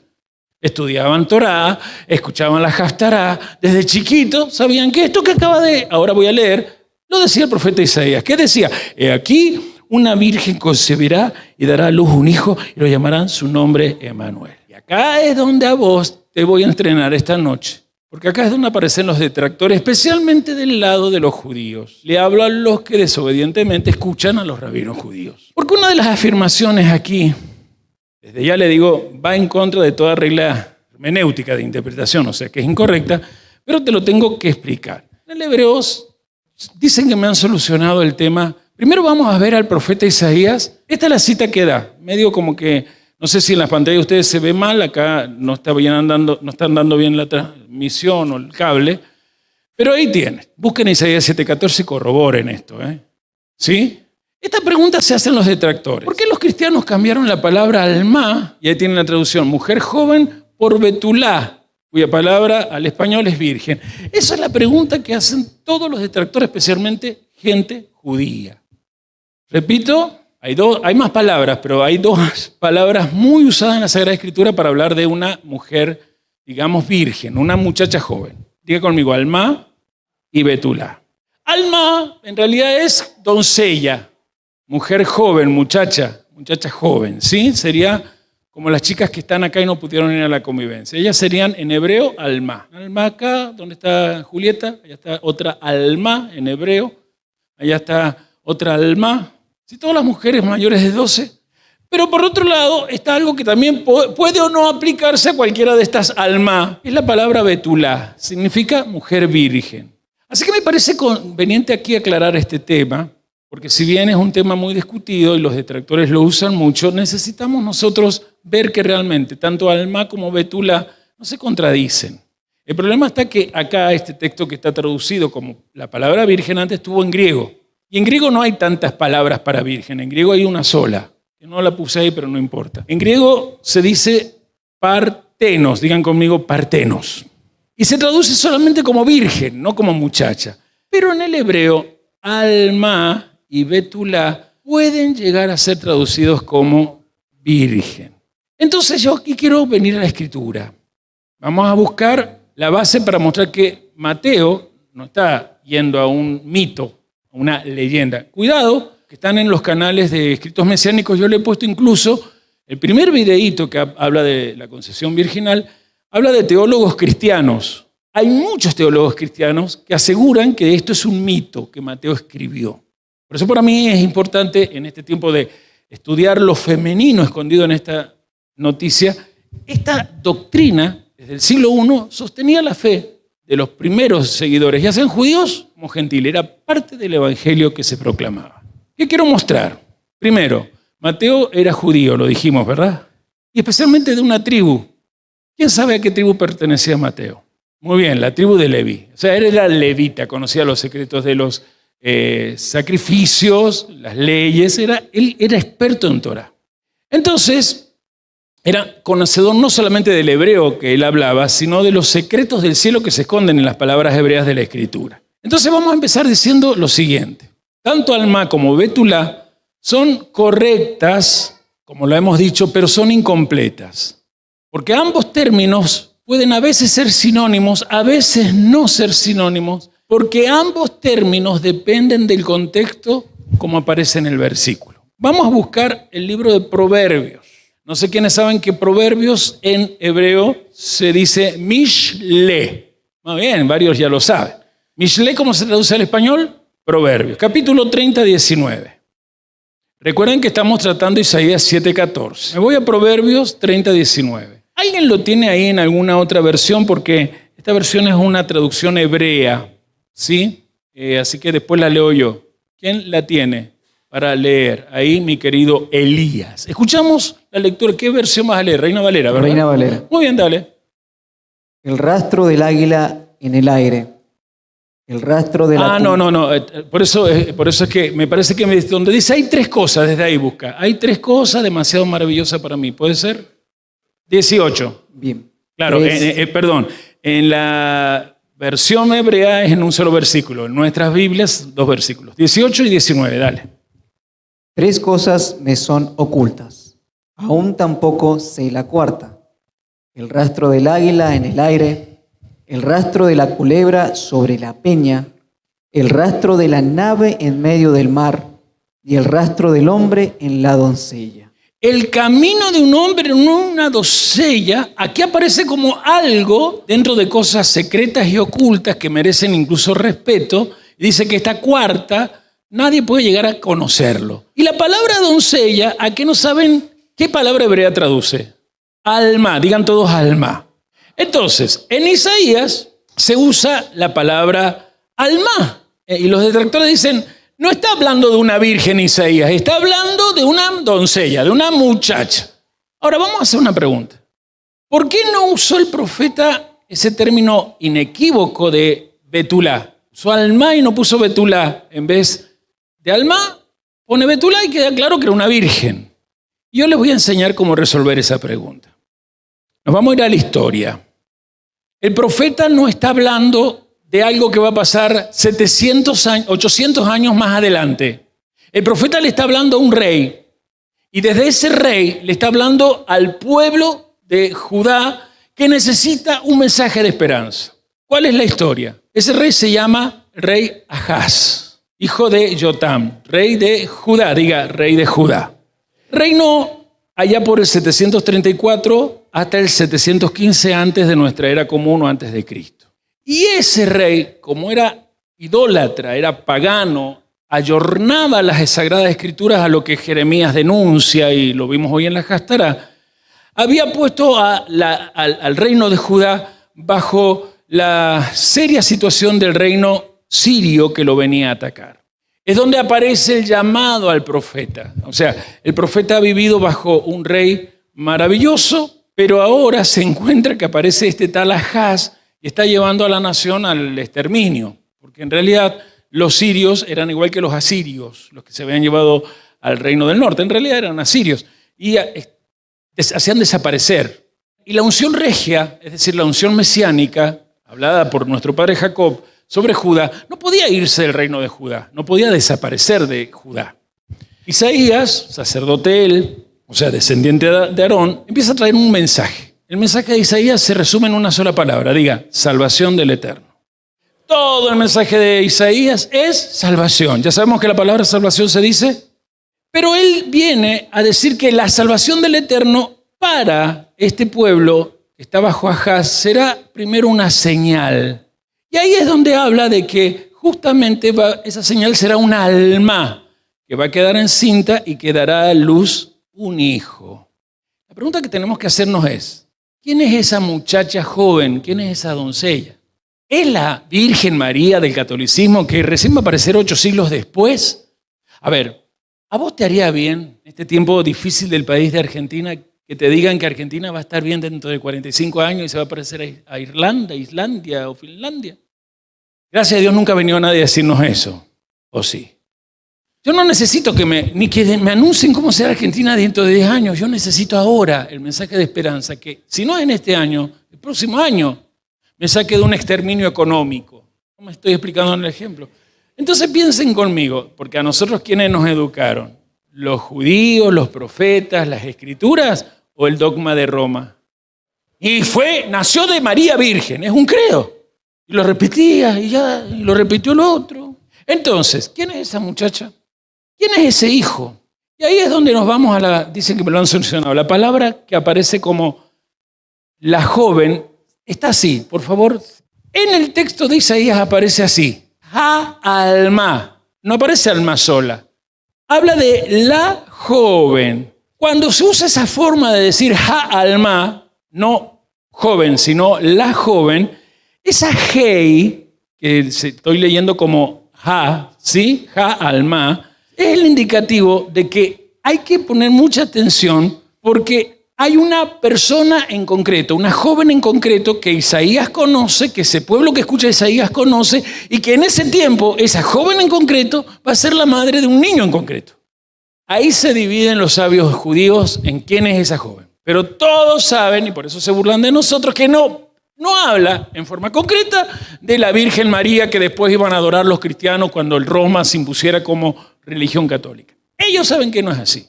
Estudiaban Torá, escuchaban la Haftará, desde chiquitos sabían que esto que ahora voy a leer, lo decía el profeta Isaías. ¿Qué decía? He aquí, una virgen concebirá y dará a luz un hijo y lo llamarán su nombre Emmanuel. Y acá es donde a vos te voy a entrenar esta noche. Porque acá es donde aparecen los detractores, especialmente del lado de los judíos. Le hablo a los que desobedientemente escuchan a los rabinos judíos. Porque una de las afirmaciones aquí, desde ya le digo, va en contra de toda regla hermenéutica de interpretación, o sea que es incorrecta, pero te lo tengo que explicar. En el Hebreos dicen que me han solucionado el tema. Primero vamos a ver al profeta Isaías. Esta es la cita que da, medio como que, no sé si en las pantallas de ustedes se ve mal, acá no están dando bien la transmisión o el cable, pero ahí tienen. Busquen Isaías 7:14 y corroboren esto. ¿Sí? Esta pregunta se hacen los detractores. ¿Por qué los cristianos cambiaron la palabra alma, y ahí tienen la traducción, mujer joven, por betulá, cuya palabra al español es virgen? Esa es la pregunta que hacen todos los detractores, especialmente gente judía. Repito, hay más palabras, pero hay dos palabras muy usadas en la Sagrada Escritura para hablar de una mujer, digamos, virgen, una muchacha joven. Diga conmigo, alma y betulá. Alma en realidad es doncella, mujer joven, muchacha joven, ¿sí? Sería como las chicas que están acá y no pudieron ir a la convivencia. Ellas serían en hebreo alma. Alma acá, donde está Julieta, allá está otra alma en hebreo, allá está otra alma. Sí, todas las mujeres mayores de 12. Pero por otro lado está algo que también puede o no aplicarse a cualquiera de estas alma. Es la palabra betulá, significa mujer virgen. Así que me parece conveniente aquí aclarar este tema, porque si bien es un tema muy discutido y los detractores lo usan mucho, necesitamos nosotros ver que realmente tanto alma como betulá no se contradicen. El problema está que acá este texto que está traducido como la palabra virgen antes estuvo en griego. Y en griego no hay tantas palabras para virgen, en griego hay una sola. Que no la puse ahí, pero no importa. En griego se dice partenos, digan conmigo partenos. Y se traduce solamente como virgen, no como muchacha. Pero en el hebreo, alma y betulá pueden llegar a ser traducidos como virgen. Entonces yo aquí quiero venir a la Escritura. Vamos a buscar la base para mostrar que Mateo no está yendo a un mito, a una leyenda. Cuidado, que están en los canales de escritos mesiánicos. Yo le he puesto incluso el primer videíto que habla de la concepción virginal, habla de teólogos cristianos. Hay muchos teólogos cristianos que aseguran que esto es un mito que Mateo escribió. Por eso para mí es importante en este tiempo de estudiar lo femenino escondido en esta noticia. Esta doctrina, desde el siglo I, sostenía la fe de los primeros seguidores, ya sean judíos como gentiles. Era parte del evangelio que se proclamaba. ¿Qué quiero mostrar? Primero, Mateo era judío, lo dijimos, ¿verdad? Y especialmente de una tribu. ¿Quién sabe a qué tribu pertenecía Mateo? Muy bien, la tribu de Leví. O sea, él era levita, conocía los secretos de los sacrificios, las leyes, él era experto en Torah. Entonces, era conocedor no solamente del hebreo que él hablaba, sino de los secretos del cielo que se esconden en las palabras hebreas de la Escritura. Entonces vamos a empezar diciendo lo siguiente. Tanto Alma como Betulá son correctas, como lo hemos dicho, pero son incompletas. Porque ambos términos pueden a veces ser sinónimos, a veces no ser sinónimos, porque ambos términos dependen del contexto como aparece en el versículo. Vamos a buscar el libro de Proverbios. No sé quiénes saben que Proverbios en hebreo se dice Mishle. Muy bien, varios ya lo saben. Mishle, ¿cómo se traduce al español? Proverbios, capítulo 30, 19. Recuerden que estamos tratando Isaías 7:14. Me voy a Proverbios 30, 19. ¿Alguien lo tiene ahí en alguna otra versión? Porque esta versión es una traducción hebrea, ¿sí? Así que después la leo yo. ¿Quién la tiene para leer? Ahí mi querido Elías. Escuchamos la lectura. ¿Qué versión vas a leer? Reina Valera, ¿verdad? Reina Valera. Muy bien, dale. El rastro del águila en el aire. El rastro de la... No. Por eso es que me parece que donde dice hay tres cosas, desde ahí busca. Hay tres cosas demasiado maravillosas para mí. ¿Puede ser? 18. Bien. Claro, perdón. En la versión hebrea es en un solo versículo. En nuestras Biblias, 2 versículos. 18 y 19, dale. 3 cosas me son ocultas. Aún tampoco sé la cuarta. El rastro del águila en el aire. El rastro de la culebra sobre la peña, el rastro de la nave en medio del mar y el rastro del hombre en la doncella. El camino de un hombre en una doncella, aquí aparece como algo dentro de cosas secretas y ocultas que merecen incluso respeto. Dice que esta cuarta, nadie puede llegar a conocerlo. Y la palabra doncella, ¿a qué no saben qué palabra hebrea traduce? Alma, digan todos alma. Entonces, en Isaías se usa la palabra alma. Y los detractores dicen, no está hablando de una virgen Isaías, está hablando de una doncella, de una muchacha. Ahora vamos a hacer una pregunta. ¿Por qué no usó el profeta ese término inequívoco de Betulá? Usó alma y no puso Betulá. En vez de alma, pone Betulá y queda claro que era una virgen. Yo les voy a enseñar cómo resolver esa pregunta. Nos vamos a ir a la historia. El profeta no está hablando de algo que va a pasar 800 años más adelante. El profeta le está hablando a un rey. Y desde ese rey le está hablando al pueblo de Judá que necesita un mensaje de esperanza. ¿Cuál es la historia? Ese rey se llama rey Ahaz, hijo de Jotam, rey de Judá, diga rey de Judá. Reinó allá por el 734 hasta el 715 antes de nuestra era común o antes de Cristo. Y ese rey, como era idólatra, era pagano, ayornaba las Sagradas Escrituras a lo que Jeremías denuncia, y lo vimos hoy en la Haftará, había puesto al reino de Judá bajo la seria situación del reino sirio que lo venía a atacar. Es donde aparece el llamado al profeta. O sea, el profeta ha vivido bajo un rey maravilloso, pero ahora se encuentra que aparece este tal Ahaz y está llevando a la nación al exterminio. Porque en realidad los sirios eran igual que los asirios, los que se habían llevado al reino del norte. En realidad eran asirios y hacían desaparecer. Y la unción regia, es decir, la unción mesiánica, hablada por nuestro padre Jacob, sobre Judá, no podía irse del reino de Judá, no podía desaparecer de Judá. Isaías, sacerdote él, o sea, descendiente de Aarón, empieza a traer un mensaje. El mensaje de Isaías se resume en una sola palabra, diga, salvación del Eterno. Todo el mensaje de Isaías es salvación. Ya sabemos que la palabra salvación se dice, pero él viene a decir que la salvación del Eterno para este pueblo que está bajo Ahaz será primero una señal. Y ahí es donde habla de que justamente esa señal será un alma que va a quedar encinta y que dará a luz un hijo. La pregunta que tenemos que hacernos es, ¿quién es esa muchacha joven? ¿Quién es esa doncella? ¿Es la Virgen María del catolicismo que recién va a aparecer 8 siglos después? A ver, ¿A vos te haría bien, en este tiempo difícil del país de Argentina, que te digan que Argentina va a estar bien dentro de 45 años y se va a parecer a Irlanda, Islandia o Finlandia? Gracias a Dios nunca ha venido nadie a decirnos eso, ¿o sí? Yo no necesito ni que me anuncien cómo será Argentina dentro de 10 años. Yo necesito ahora el mensaje de esperanza, que si no es en este año, el próximo año me saque de un exterminio económico. No me estoy explicando en el ejemplo. Entonces piensen conmigo, porque a nosotros, ¿quiénes nos educaron? ¿Los judíos, los profetas, las escrituras o el dogma de Roma? Y nació de María Virgen, es un credo. Y lo repetía y lo repitió el otro. Entonces, ¿quién es esa muchacha? ¿Quién es ese hijo? Y ahí es donde nos vamos dicen que me lo han solucionado. La palabra que aparece como la joven está así, por favor. En el texto de Isaías aparece así. Ha-alma. No aparece alma sola. Habla de la joven. Cuando se usa esa forma de decir ha-alma, no joven, sino la joven, esa hei, que estoy leyendo como ha, ¿sí? Ha-alma, es el indicativo de que hay que poner mucha atención porque hay una persona en concreto, una joven en concreto que Isaías conoce, que ese pueblo que escucha a Isaías conoce y que en ese tiempo esa joven en concreto va a ser la madre de un niño en concreto. Ahí se dividen los sabios judíos en quién es esa joven. Pero todos saben, y por eso se burlan de nosotros, que no habla en forma concreta de la Virgen María que después iban a adorar los cristianos cuando el Roma se impusiera como religión católica. Ellos saben que no es así.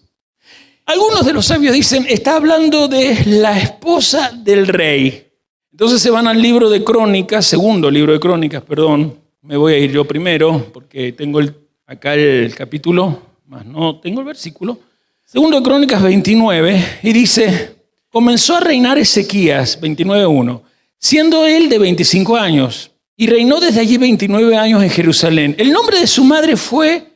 Algunos de los sabios dicen, está hablando de la esposa del rey. Entonces se van al libro de Crónicas, segundo libro de Crónicas, perdón. Me voy a ir yo primero porque tengo acá el capítulo, más no tengo el versículo. Segundo de Crónicas 29 y dice, comenzó a reinar Ezequías, 29:1, siendo él de 25 años y reinó desde allí 29 años en Jerusalén. El nombre de su madre fue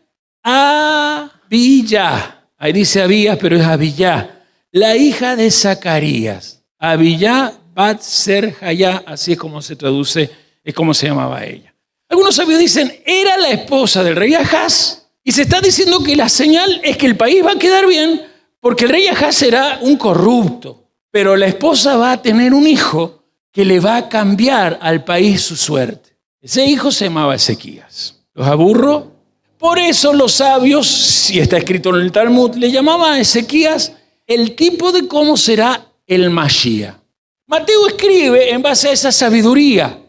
Abiyá. Ahí dice Abías, pero es Abiyá, la hija de Zacarías. Abiyá Bat Serjayá, así es como se traduce, es como se llamaba ella. Algunos sabios dicen, era la esposa del rey Ahaz, y se está diciendo que la señal es que el país va a quedar bien, porque el rey Ahaz será un corrupto, pero la esposa va a tener un hijo que le va a cambiar al país su suerte. Ese hijo se llamaba Ezequías. ¿Los aburro? Por eso los sabios, si está escrito en el Talmud, le llamaban a Ezequías el tipo de cómo será el Mashiach. Mateo escribe en base a esa sabiduría.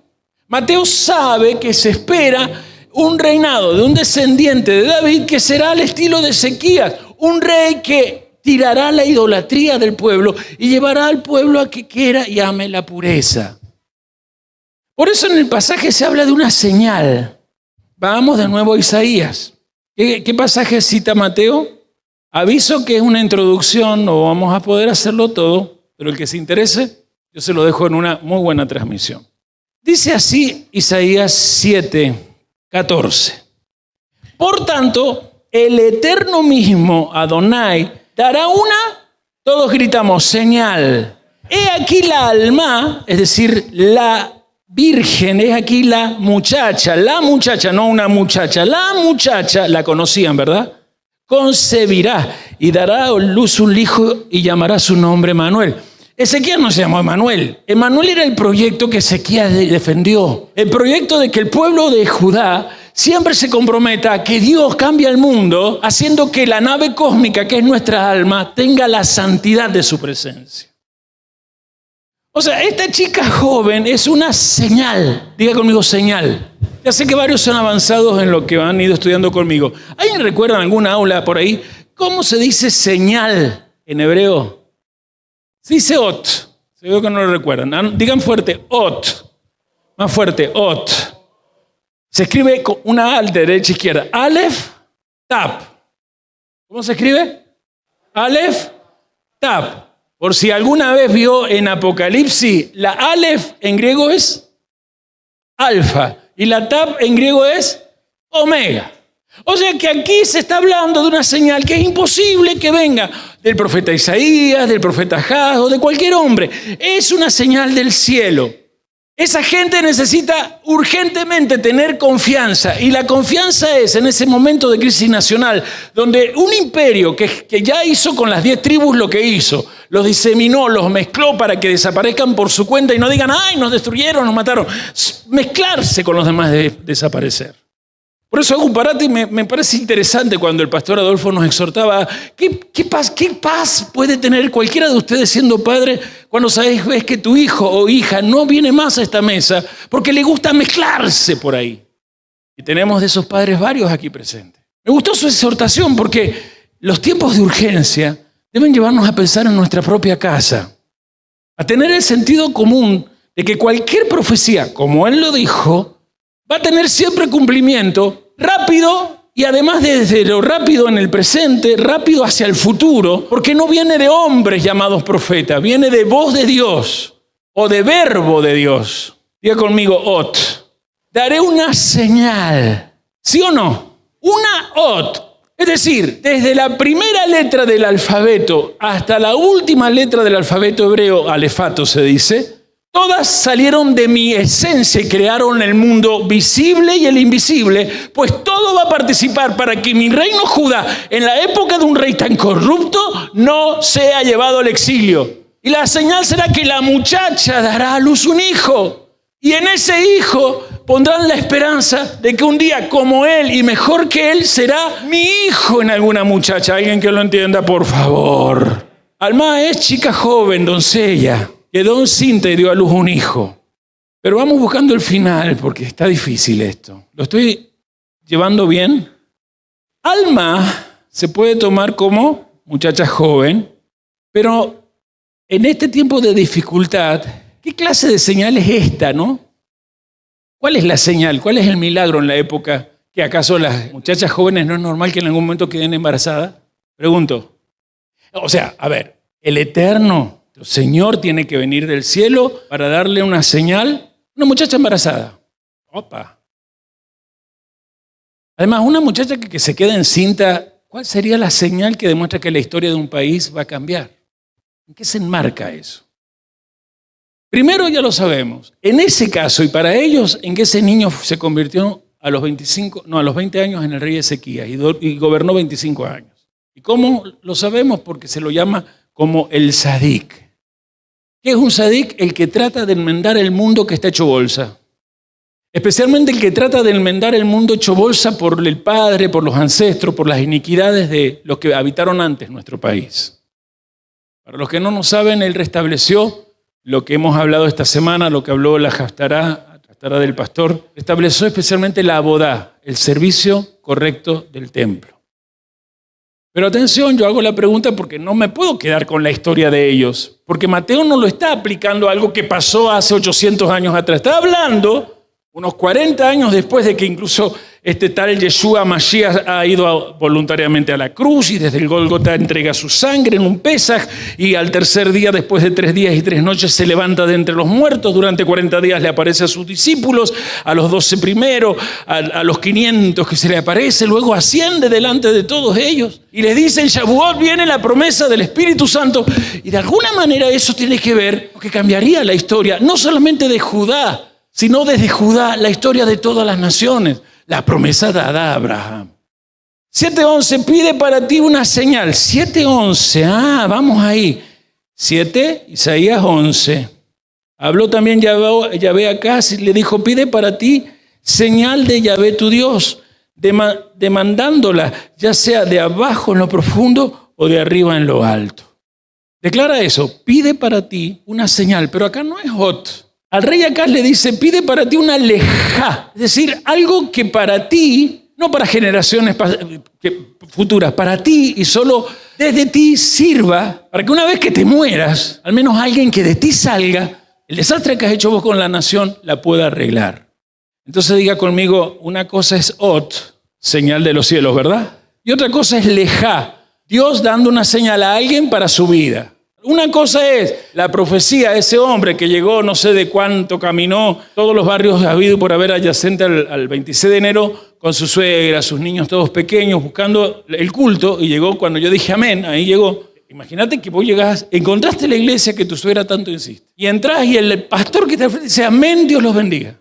Mateo sabe que se espera un reinado de un descendiente de David que será al estilo de Ezequías, un rey que tirará la idolatría del pueblo y llevará al pueblo a que quiera y ame la pureza. Por eso en el pasaje se habla de una señal. Vamos de nuevo a Isaías. ¿Qué pasaje cita Mateo? Aviso que es una introducción, no vamos a poder hacerlo todo, pero el que se interese, yo se lo dejo en una muy buena transmisión. Dice así Isaías 7:14. Por tanto, el Eterno mismo, Adonai, dará todos gritamos, señal. He aquí la alma, es decir, la virgen, es aquí la muchacha, no una muchacha, la muchacha, la conocían, ¿verdad? Concebirá y dará a luz un hijo y llamará su nombre Emanuel. Ezequías no se llamó Emanuel. Emanuel era el proyecto que Ezequías defendió. El proyecto de que el pueblo de Judá siempre se comprometa a que Dios cambie el mundo, haciendo que la nave cósmica, que es nuestra alma, tenga la santidad de su presencia. O sea, esta chica joven es una señal. Diga conmigo, señal. Ya sé que varios son avanzados en lo que han ido estudiando conmigo. ¿Alguien recuerda en alguna aula por ahí cómo se dice señal en hebreo? Se dice ot. Seguro que no lo recuerdan. Digan fuerte, ot. Más fuerte, ot. Se escribe con una A de derecha a izquierda. Aleph, tap. ¿Cómo se escribe? Aleph, tap. Por si alguna vez vio en Apocalipsis, la Aleph en griego es alfa y la Tap en griego es omega. O sea que aquí se está hablando de una señal que es imposible que venga del profeta Isaías, del profeta Ahaz o de cualquier hombre. Es una señal del cielo. Esa gente necesita urgentemente tener confianza, y la confianza es en ese momento de crisis nacional, donde un imperio que ya hizo con las 10 tribus lo que hizo, los diseminó, los mezcló para que desaparezcan por su cuenta y no digan, ¡ay, nos destruyeron, nos mataron! Mezclarse con los demás de desaparecer. Por eso hago un parate y me parece interesante cuando el pastor Adolfo nos exhortaba, ¿qué paz puede tener cualquiera de ustedes siendo padre cuando ves que tu hijo o hija no viene más a esta mesa porque le gusta mezclarse por ahí? Y tenemos de esos padres varios aquí presentes. Me gustó su exhortación porque los tiempos de urgencia deben llevarnos a pensar en nuestra propia casa, a tener el sentido común de que cualquier profecía, como él lo dijo, va a tener siempre cumplimiento rápido, y además desde lo rápido en el presente, rápido hacia el futuro, porque no viene de hombres llamados profetas, viene de voz de Dios o de verbo de Dios. Diga conmigo, ot. Daré una señal. ¿Sí o no? Una ot. Es decir, desde la primera letra del alfabeto hasta la última letra del alfabeto hebreo, alefato se dice, todas salieron de mi esencia y crearon el mundo visible y el invisible, pues todo va a participar para que mi reino Judá, en la época de un rey tan corrupto, no sea llevado al exilio. Y la señal será que la muchacha dará a luz un hijo, y en ese hijo pondrán la esperanza de que un día como él y mejor que él será mi hijo en alguna muchacha. Alguien que lo entienda, por favor. Alma es chica joven, doncella. Quedó encinta y dio a luz un hijo. Pero vamos buscando el final porque está difícil esto. ¿Lo estoy llevando bien? Alma se puede tomar como muchacha joven, pero en este tiempo de dificultad, ¿qué clase de señal es esta, no? ¿Cuál es la señal? ¿Cuál es el milagro en la época? ¿Que acaso las muchachas jóvenes no es normal que en algún momento queden embarazadas? Pregunto. O sea, a ver, el Eterno, el Señor tiene que venir del cielo para darle una señal. Una muchacha embarazada. Opa. Además, una muchacha que se queda encinta, ¿cuál sería la señal que demuestra que la historia de un país va a cambiar? ¿En qué se enmarca eso? Primero ya lo sabemos. En ese caso, y para ellos, en que ese niño se convirtió a los 20 años en el rey Ezequías y gobernó 25 años. ¿Y cómo lo sabemos? Porque se lo llama como el Sadik. ¿Qué es un Sadik? El que trata de enmendar el mundo que está hecho bolsa. Especialmente el que trata de enmendar el mundo hecho bolsa por el padre, por los ancestros, por las iniquidades de los que habitaron antes nuestro país. Para los que no nos saben, él restableció lo que hemos hablado esta semana, lo que habló la Haftará del pastor, estableció especialmente la abodá, el servicio correcto del templo. Pero atención, yo hago la pregunta porque no me puedo quedar con la historia de ellos, porque Mateo no lo está aplicando a algo que pasó hace 800 años atrás, está hablando unos 40 años después de que incluso este tal Yeshua Mashiach ha ido voluntariamente a la cruz y desde el Gólgota entrega su sangre en un Pesaj, y al tercer día, después de 3 días y 3 noches, se levanta de entre los muertos. Durante 40 días le aparece a sus discípulos, a los 12 primero, a los 500 que se le aparece, luego asciende delante de todos ellos y les dice, en Shavuot viene la promesa del Espíritu Santo, y de alguna manera eso tiene que ver con que cambiaría la historia, no solamente de Judá, sino desde Judá, la historia de todas las naciones. La promesa dada a Abraham. 7:11, pide para ti una señal. 7:11, vamos ahí. 7, Isaías 11. Habló también Yahvé acá, le dijo, pide para ti señal de Yahvé tu Dios, demandándola, ya sea de abajo en lo profundo o de arriba en lo alto. Declara eso, pide para ti una señal, pero acá no es hot. Al rey Acaz le dice, pide para ti una lejá, es decir, algo que para ti, no para generaciones futuras, para ti y solo desde ti sirva, para que una vez que te mueras, al menos alguien que de ti salga, el desastre que has hecho vos con la nación, la pueda arreglar. Entonces diga conmigo, una cosa es ot, señal de los cielos, ¿verdad? Y otra cosa es lejá, Dios dando una señal a alguien para su vida. Una cosa es la profecía de ese hombre que llegó, no sé de cuánto, caminó todos los barrios habido por haber adyacente al 26 de enero con su suegra, sus niños todos pequeños, buscando el culto, y llegó cuando yo dije amén, ahí llegó. Imagínate que vos llegás, encontraste la iglesia que tu suegra tanto insiste. Y entrás y el pastor que te frente dice, amén, Dios los bendiga.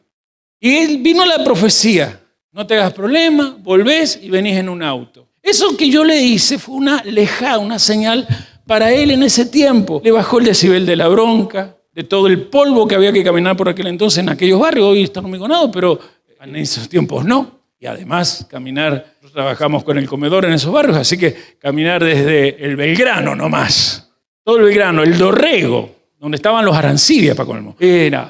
Y él vino la profecía. No te hagas problema, volvés y venís en un auto. Eso que yo le hice fue una lejá, una señal para él en ese tiempo. Le bajó el decibel de la bronca, de todo el polvo que había que caminar por aquel entonces en aquellos barrios. Hoy está hormigonado, pero en esos tiempos no. Y además caminar, nosotros trabajamos con el comedor en esos barrios, así que caminar desde el Belgrano nomás. Todo el Belgrano, el Dorrego, donde estaban los Arancibia para colmo. Era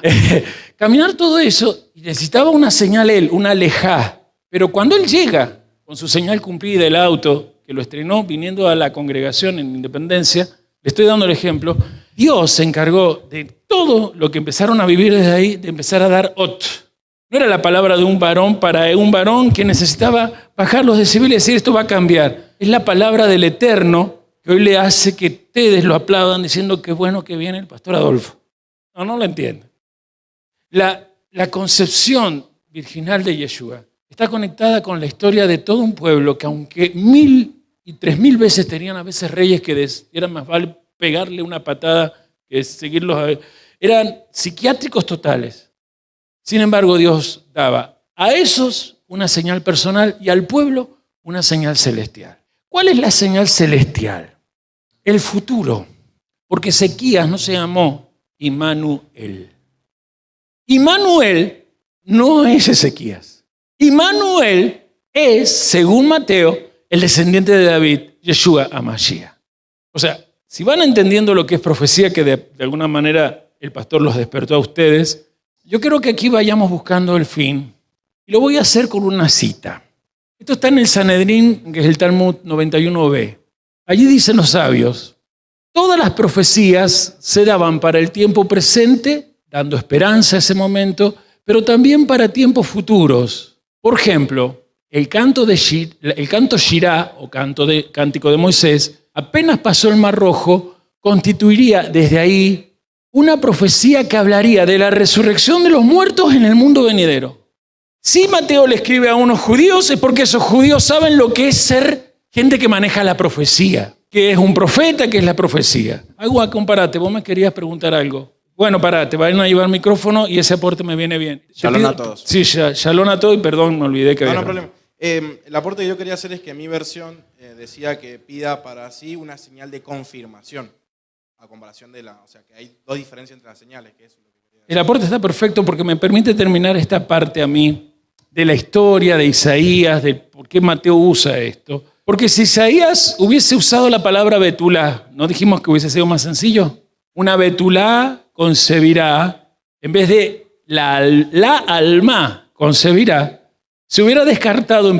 caminar todo eso y necesitaba una señal él, una lejá. Pero cuando él llega con su señal cumplida, el auto, que lo estrenó viniendo a la congregación en Independencia, le estoy dando el ejemplo, Dios se encargó de todo lo que empezaron a vivir desde ahí, de empezar a dar ot. No era la palabra de un varón para un varón que necesitaba bajar los decibeles y decir esto va a cambiar. Es la palabra del Eterno que hoy le hace que ustedes lo aplaudan diciendo qué bueno que viene el pastor Adolfo. No lo entienden. La concepción virginal de Yeshua está conectada con la historia de todo un pueblo que aunque 1000 y 3000 veces tenían a veces reyes que eran más vale pegarle una patada que seguirlos, eran psiquiátricos totales. Sin embargo, Dios daba a esos una señal personal y al pueblo una señal celestial. ¿Cuál es la señal celestial? El futuro. Porque Ezequías no se llamó Immanuel. Immanuel no es Ezequías. Immanuel es, según Mateo, el descendiente de David, Yeshua HaMashiach. O sea, si van entendiendo lo que es profecía, que de alguna manera el pastor los despertó a ustedes, yo creo que aquí vayamos buscando el fin. Y lo voy a hacer con una cita. Esto está en el Sanedrín, que es el Talmud 91b. Allí dicen los sabios, todas las profecías se daban para el tiempo presente, dando esperanza a ese momento, pero también para tiempos futuros. Por ejemplo, el canto Shirá, o cántico de Moisés, apenas pasó el Mar Rojo, constituiría desde ahí una profecía que hablaría de la resurrección de los muertos en el mundo venidero. Si Mateo le escribe a unos judíos es porque esos judíos saben lo que es ser gente que maneja la profecía, que es un profeta, que es la profecía. Algo a compararte, vos me querías preguntar algo. Bueno, te van a llevar el micrófono y ese aporte me viene bien. Shalom a todos. Sí, shalom a todos y perdón, me olvidé que había. No problema. El aporte que yo quería hacer es que mi versión decía que pida para sí una señal de confirmación. A comparación de o sea, que hay dos diferencias entre las señales. Que eso es lo que quería decir. El aporte está perfecto porque me permite terminar esta parte a mí de la historia de Isaías, de por qué Mateo usa esto. Porque si Isaías hubiese usado la palabra betulá, ¿no dijimos que hubiese sido más sencillo? Una betulá concebirá, en vez de la alma concebirá, se hubiera descartado en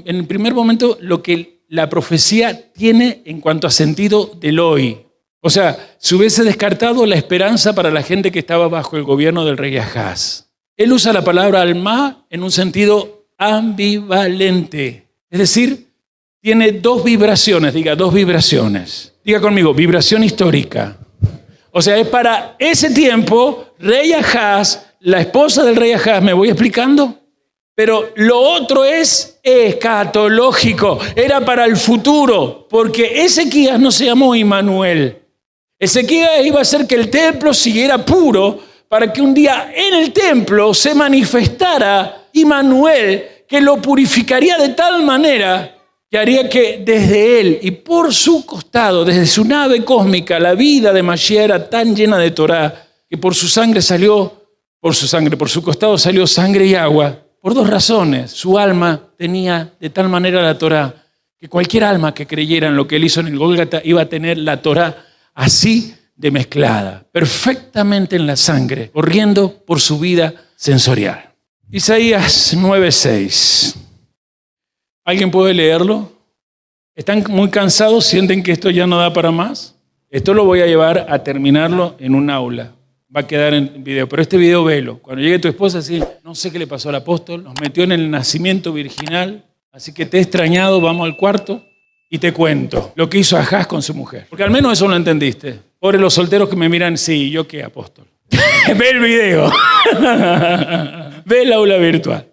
el primer momento lo que la profecía tiene en cuanto a sentido del hoy. O sea, se hubiese descartado la esperanza para la gente que estaba bajo el gobierno del rey Ahaz. Él usa la palabra alma en un sentido ambivalente. Es decir, tiene dos vibraciones. Diga conmigo, vibración histórica. O sea, es para ese tiempo, rey Ahaz, la esposa del rey Ahaz, ¿me voy explicando? Pero lo otro es escatológico, era para el futuro, porque Ezequías no se llamó Immanuel. Ezequías iba a hacer que el templo siguiera puro para que un día en el templo se manifestara Immanuel, que lo purificaría de tal manera que haría que desde él y por su costado, desde su nave cósmica, la vida de Mashiach era tan llena de Torá que por su costado salió sangre y agua. Por dos razones. Su alma tenía de tal manera la Torá que cualquier alma que creyera en lo que él hizo en el Gólgata iba a tener la Torá así de mezclada, perfectamente en la sangre, corriendo por su vida sensorial. Isaías 9:6. ¿Alguien puede leerlo? ¿Están muy cansados? ¿Sienten que esto ya no da para más? Esto lo voy a llevar a terminarlo en un aula. Va a quedar en video, pero este video velo. Cuando llegue tu esposa, sí, no sé qué le pasó al apóstol, nos metió en el nacimiento virginal, así que te he extrañado, vamos al cuarto y te cuento lo que hizo Ahaz con su mujer. Porque al menos eso lo entendiste. Pobres los solteros que me miran, sí, ¿yo qué, apóstol? Ve el video. Ve el aula virtual.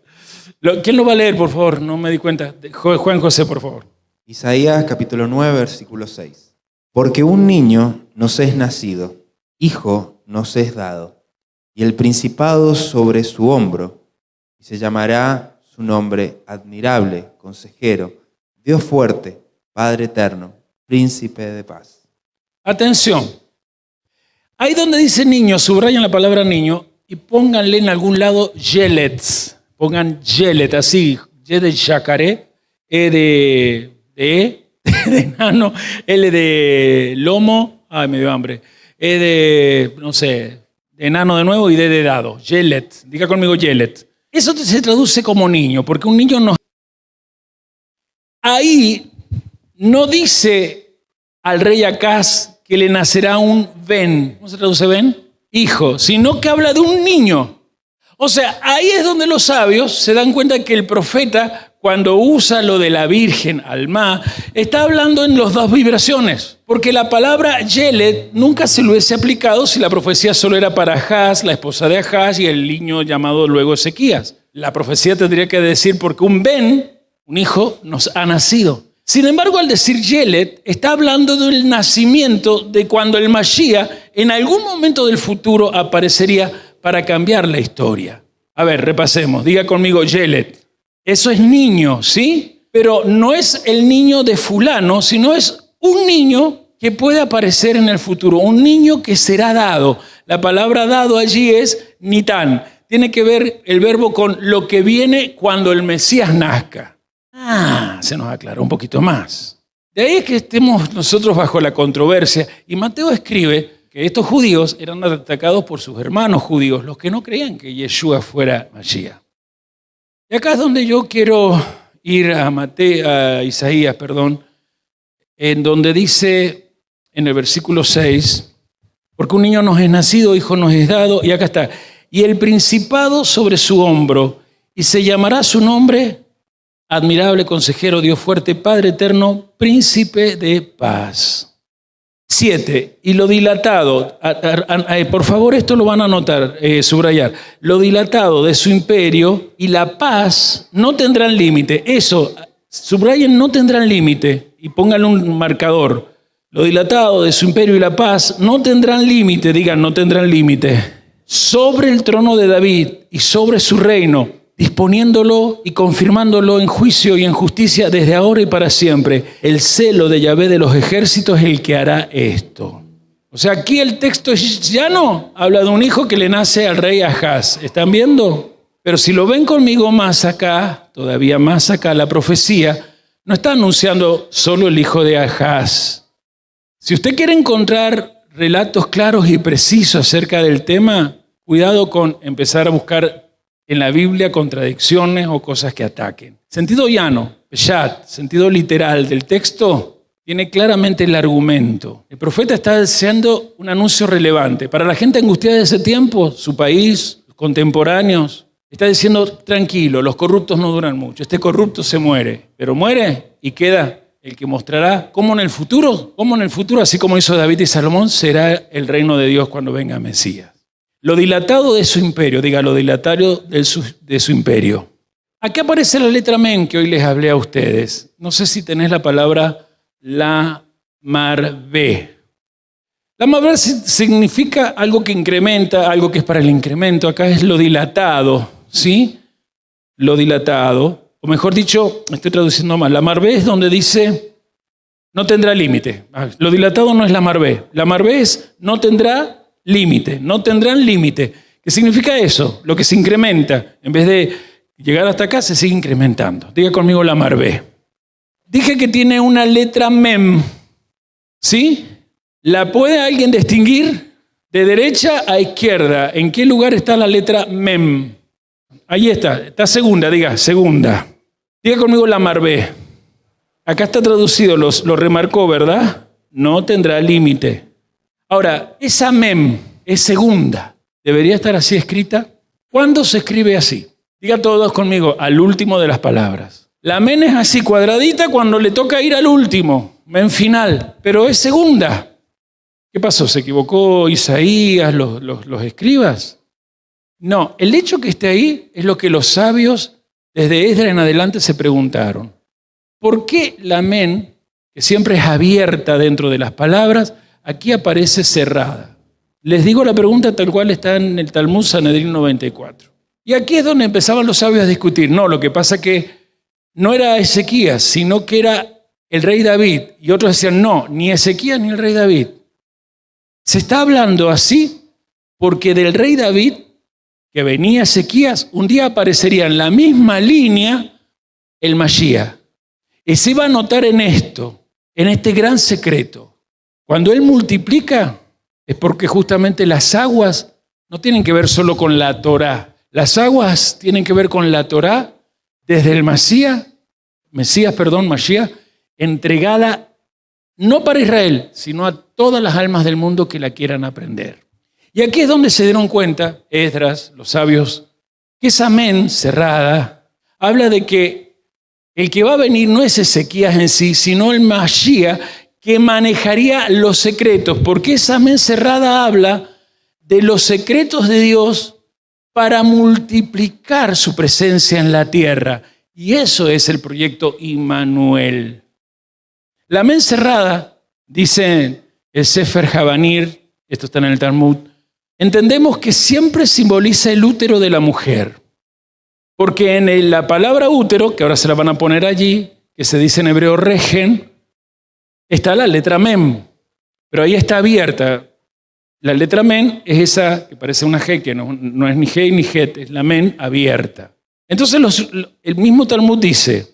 ¿Quién lo va a leer, por favor? No me di cuenta. Juan José, por favor. Isaías capítulo 9, versículo 6. Porque un niño nos es nacido, hijo nos es dado, y el principado sobre su hombro, y se llamará su nombre admirable, consejero, Dios fuerte, Padre eterno, príncipe de paz. Atención. Ahí donde dice niño, subrayan la palabra niño y pónganle en algún lado yelets. Pongan yelet, así, Y de yacaré, de enano, L de lomo, ay, me dio hambre, E de, no sé, de enano de nuevo y D de dado. Yelet, diga conmigo yelet. Eso se traduce como niño, porque un niño no... Ahí no dice al rey Acaz que le nacerá un ben. ¿Cómo se traduce ben? Hijo, sino que habla de un niño. O sea, ahí es donde los sabios se dan cuenta que el profeta, cuando usa lo de la virgen, alma, está hablando en las dos vibraciones. Porque la palabra Yelet nunca se lo hubiese aplicado si la profecía solo era para Ahaz, la esposa de Ahaz y el niño llamado luego Ezequías. La profecía tendría que decir porque un ben, un hijo, nos ha nacido. Sin embargo, al decir Yelet, está hablando del nacimiento de cuando el Mashiach en algún momento del futuro aparecería para cambiar la historia. A ver, repasemos. Diga conmigo Yelet. Eso es niño, ¿sí? Pero no es el niño de fulano, sino es un niño que puede aparecer en el futuro. Un niño que será dado. La palabra dado allí es nitán. Tiene que ver el verbo con lo que viene cuando el Mesías nazca. Se nos aclaró un poquito más. De ahí es que estemos nosotros bajo la controversia. Y Mateo escribe que estos judíos eran atacados por sus hermanos judíos, los que no creían que Yeshua fuera Mashiach. Y acá es donde yo quiero ir a Isaías, en donde dice en el versículo 6, porque un niño nos es nacido, hijo nos es dado, y acá está, y el principado sobre su hombro, y se llamará su nombre admirable, consejero, Dios fuerte, Padre eterno, príncipe de paz. 7. Y lo dilatado, por favor esto lo van a anotar, subrayar, lo dilatado de su imperio y la paz no tendrán límite. Eso, subrayen, no tendrán límite y pónganle un marcador. Lo dilatado de su imperio y la paz no tendrán límite, digan, no tendrán límite. Sobre el trono de David y sobre su reino, disponiéndolo y confirmándolo en juicio y en justicia desde ahora y para siempre. El celo de Yahvé de los ejércitos es el que hará esto. O sea, aquí el texto ya no habla de un hijo que le nace al rey Ahaz. ¿Están viendo? Pero si lo ven conmigo más acá, todavía más acá, la profecía no está anunciando solo el hijo de Ahaz. Si usted quiere encontrar relatos claros y precisos acerca del tema, cuidado con empezar a buscar en la Biblia contradicciones o cosas que ataquen. Sentido llano, peshat, sentido literal del texto, tiene claramente el argumento. El profeta está haciendo un anuncio relevante. Para la gente angustiada de ese tiempo, su país, los contemporáneos, está diciendo, tranquilo, los corruptos no duran mucho. Este corrupto se muere, pero muere y queda el que mostrará cómo en el futuro, así como hizo David y Salomón, será el reino de Dios cuando venga Mesías. Lo dilatado de su imperio, diga, lo dilatado de su imperio. Aquí aparece la letra men que hoy les hablé a ustedes. No sé si tenés la palabra la marvé. La marvé significa algo que incrementa, algo que es para el incremento. Acá es lo dilatado, ¿sí? Lo dilatado. O mejor dicho, estoy traduciendo mal. La marvé es donde dice no tendrá límite. Lo dilatado no es la marvé. La marvé es no tendrá límite, no tendrán límite. ¿Qué significa eso? Lo que se incrementa. En vez de llegar hasta acá, se sigue incrementando. Diga conmigo la marvé. Dije que tiene una letra mem. ¿Sí? ¿La puede alguien distinguir? De derecha a izquierda. ¿En qué lugar está la letra mem? Ahí está. Está segunda, diga, segunda. Diga conmigo la marvé. Acá está traducido, lo remarcó, ¿verdad? No tendrá límite. Ahora, esa mem es segunda. ¿Debería estar así escrita? ¿Cuándo se escribe así? Diga todos conmigo, al último de las palabras. La mem es así, cuadradita, cuando le toca ir al último, mem final, pero es segunda. ¿Qué pasó? ¿Se equivocó Isaías, los escribas? No, el hecho que esté ahí es lo que los sabios desde Esdras en adelante se preguntaron. ¿Por qué la mem que siempre es abierta dentro de las palabras, aquí aparece cerrada. Les digo la pregunta tal cual está en el Talmud Sanedrín 94. Y aquí es donde empezaban los sabios a discutir. No, lo que pasa que no era Ezequías, sino que era el rey David. Y otros decían, no, ni Ezequías ni el rey David. Se está hablando así porque del rey David, que venía Ezequías, un día aparecería en la misma línea el Mashiach. Y se va a notar en esto, en este gran secreto. Cuando él multiplica, es porque justamente las aguas no tienen que ver solo con la Torá. Las aguas tienen que ver con la Torá desde el Mashiach, entregada no para Israel, sino a todas las almas del mundo que la quieran aprender. Y aquí es donde se dieron cuenta, Esdras, los sabios, que esa amén cerrada habla de que el que va a venir no es Ezequías en sí, sino el Mashiach que manejaría los secretos, porque esa amén cerrada habla de los secretos de Dios para multiplicar su presencia en la tierra. Y eso es el proyecto Immanuel. La amén cerrada, dice el Sefer Habanir, esto está en el Talmud, entendemos que siempre simboliza el útero de la mujer. Porque en la palabra útero, que ahora se la van a poner allí, que se dice en hebreo regen, está la letra mem, pero ahí está abierta. La letra men es esa que parece una G, que no es ni G ni Het, es la men abierta. Entonces el mismo Talmud dice,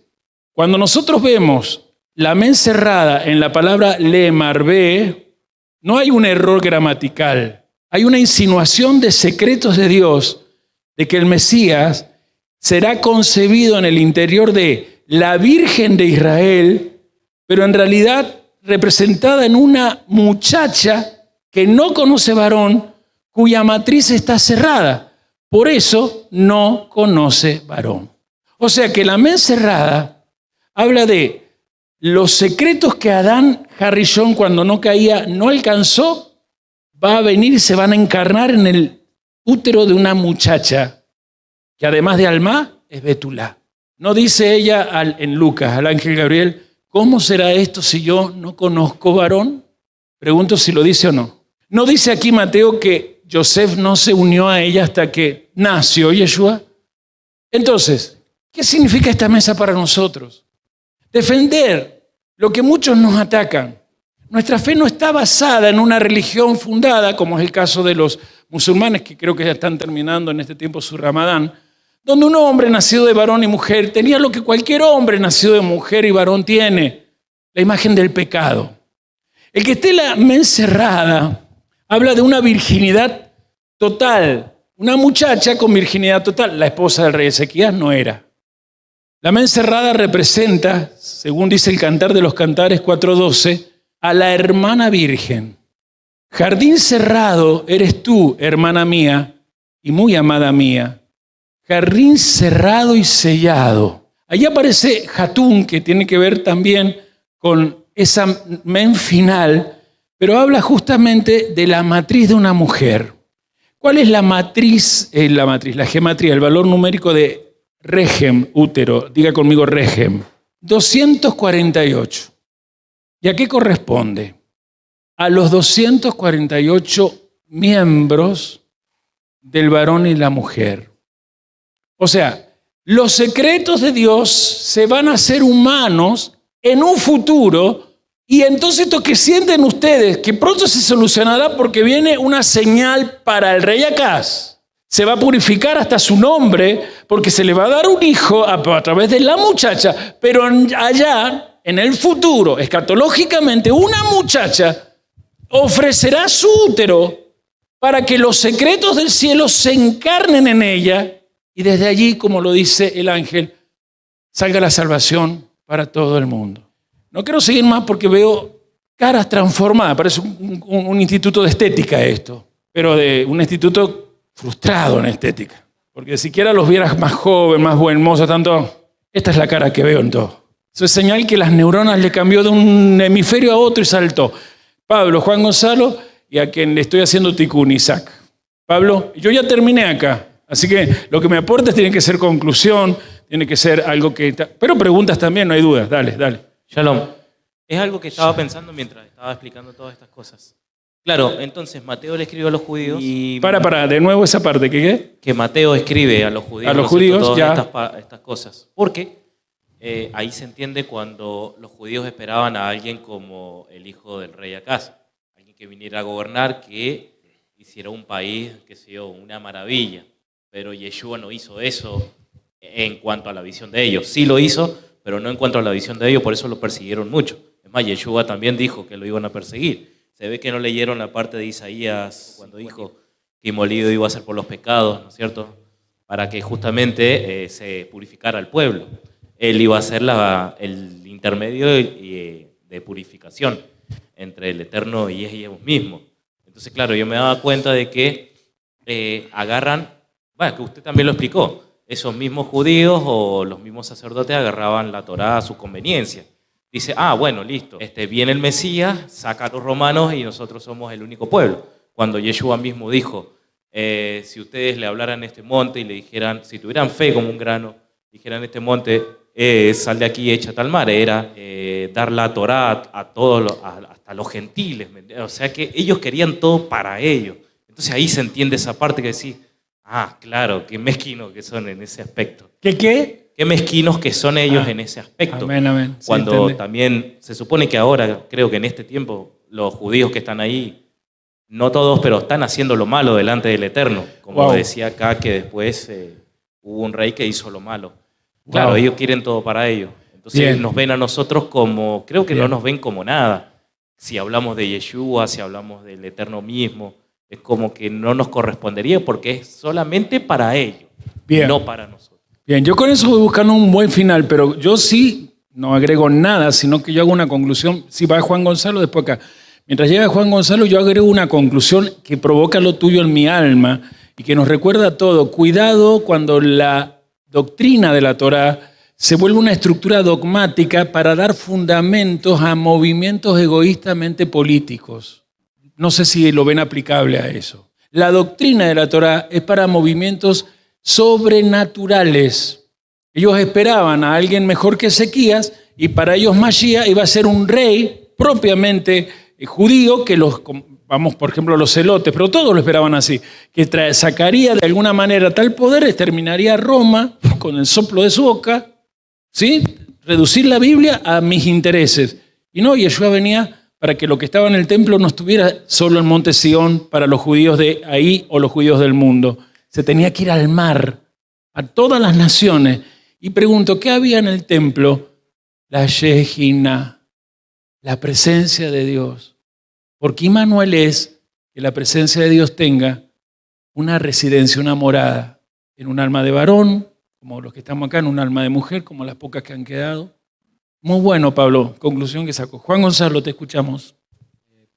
cuando nosotros vemos la men cerrada en la palabra le marbe, no hay un error gramatical, hay una insinuación de secretos de Dios, de que el Mesías será concebido en el interior de la Virgen de Israel, pero en realidad representada en una muchacha que no conoce varón, cuya matriz está cerrada. Por eso no conoce varón. O sea que la amén cerrada habla de los secretos que Adán Harrison, cuando no caía, no alcanzó, va a venir y se van a encarnar en el útero de una muchacha, que además de Alma, es Betulá. No dice ella en Lucas, al ángel Gabriel, ¿cómo será esto si yo no conozco varón? Pregunto si lo dice o no. No dice aquí Mateo que Yosef no se unió a ella hasta que nació Yeshua. Entonces, ¿qué significa esta mesa para nosotros? Defender lo que muchos nos atacan. Nuestra fe no está basada en una religión fundada, como es el caso de los musulmanes, que creo que ya están terminando en este tiempo su Ramadán, donde un hombre nacido de varón y mujer tenía lo que cualquier hombre nacido de mujer y varón tiene, la imagen del pecado. El que esté la amén cerrada habla de una virginidad total, una muchacha con virginidad total. La esposa del rey Ezequías no era. La amén cerrada representa, según dice el Cantar de los Cantares 4:12, a la hermana virgen. Jardín cerrado eres tú, hermana mía, y muy amada mía. Jardín cerrado y sellado. Allí aparece Hatún, que tiene que ver también con esa men final, pero habla justamente de la matriz de una mujer. ¿Cuál es la matriz? La gematría, el valor numérico de regem, útero. Diga conmigo regem. 248. ¿Y a qué corresponde? A los 248 miembros del varón y la mujer. O sea, los secretos de Dios se van a hacer humanos en un futuro, y entonces esto que sienten ustedes, que pronto se solucionará porque viene una señal para el rey Acaz. Se va a purificar hasta su nombre porque se le va a dar un hijo a través de la muchacha, pero allá, en el futuro, escatológicamente, una muchacha ofrecerá su útero para que los secretos del cielo se encarnen en ella. Y desde allí, como lo dice el ángel, salga la salvación para todo el mundo. No quiero seguir más porque veo caras transformadas. Parece un instituto de estética esto, pero de un instituto frustrado en estética. Porque siquiera los vieras más joven, más buen mozo, tanto, esta es la cara que veo en todo. Eso es señal que las neuronas le cambió de un hemisferio a otro y saltó. Pablo, Juan Gonzalo y a quien le estoy haciendo ticún, Isaac. Pablo, yo ya terminé acá. Así que lo que me aportes tiene que ser conclusión, tiene que ser algo que... Pero preguntas también, no hay dudas. Dale. Shalom. Es algo que estaba pensando mientras estaba explicando todas estas cosas. Claro, entonces Mateo le escribió a los judíos y... de nuevo esa parte, ¿qué? Que Mateo escribe a los judíos, A los ¿no es cierto?, judíos, todas ya. estas cosas. Porque ahí se entiende cuando los judíos esperaban a alguien como el hijo del rey Acaz, alguien que viniera a gobernar, que hiciera un país, qué sé yo, una maravilla. Pero Yeshua no hizo eso en cuanto a la visión de ellos. Sí lo hizo, pero no en cuanto a la visión de ellos, por eso lo persiguieron mucho. Es más, Yeshua también dijo que lo iban a perseguir. Se ve que no leyeron la parte de Isaías cuando dijo que molido iba a ser por los pecados, ¿no es cierto?, para que justamente se purificara el pueblo. Él iba a ser el intermedio de purificación entre el Eterno y ellos mismos. Entonces, claro, yo me daba cuenta de que agarran, bueno, que usted también lo explicó, esos mismos judíos o los mismos sacerdotes agarraban la Torá a su conveniencia. Dice, bueno, listo, viene el Mesías, saca a los romanos y nosotros somos el único pueblo. Cuando Yeshua mismo dijo, si ustedes le hablaran a este monte y le dijeran, si tuvieran fe como un grano, dijeran este monte, sal de aquí y échate al mar, era dar la Torá a todos, hasta los gentiles. O sea que ellos querían todo para ellos. Entonces ahí se entiende esa parte que decís, claro, qué mezquinos que son en ese aspecto. ¿Qué? Qué mezquinos que son ellos en ese aspecto. Amén. Cuando también se supone que ahora, creo que en este tiempo, los judíos que están ahí, no todos, pero están haciendo lo malo delante del Eterno. Como decía acá, que después hubo un rey que hizo lo malo. Claro, ellos quieren todo para ellos. Entonces nos ven a nosotros como, creo que no nos ven como nada. Si hablamos de Yeshua, si hablamos del Eterno mismo, es como que no nos correspondería porque es solamente para ellos, no para nosotros. Bien, yo con eso voy buscando un buen final, pero yo sí no agrego nada, sino que yo hago una conclusión. Si va Juan Gonzalo, después acá. Mientras llega Juan Gonzalo, yo agrego una conclusión que provoca lo tuyo en mi alma y que nos recuerda todo. Cuidado cuando la doctrina de la Torá se vuelve una estructura dogmática para dar fundamentos a movimientos egoístamente políticos. No sé si lo ven aplicable a eso. La doctrina de la Torá es para movimientos sobrenaturales. Ellos esperaban a alguien mejor que Ezequías y para ellos Mashiach iba a ser un rey propiamente judío que vamos, por ejemplo, los celotes, pero todos lo esperaban así, que sacaría de alguna manera tal poder, exterminaría a Roma con el soplo de su boca, ¿sí? Reducir la Biblia a mis intereses. Y no, Yeshua venía para que lo que estaba en el templo no estuviera solo en Monte Sión para los judíos de ahí o los judíos del mundo. Se tenía que ir al mar, a todas las naciones. Y pregunto, ¿qué había en el templo? La Shejina, la presencia de Dios. Porque Immanuel es que la presencia de Dios tenga una residencia, una morada, en un alma de varón, como los que estamos acá, en un alma de mujer, como las pocas que han quedado. Muy bueno, Pablo. Conclusión que sacó. Juan Gonzalo, te escuchamos.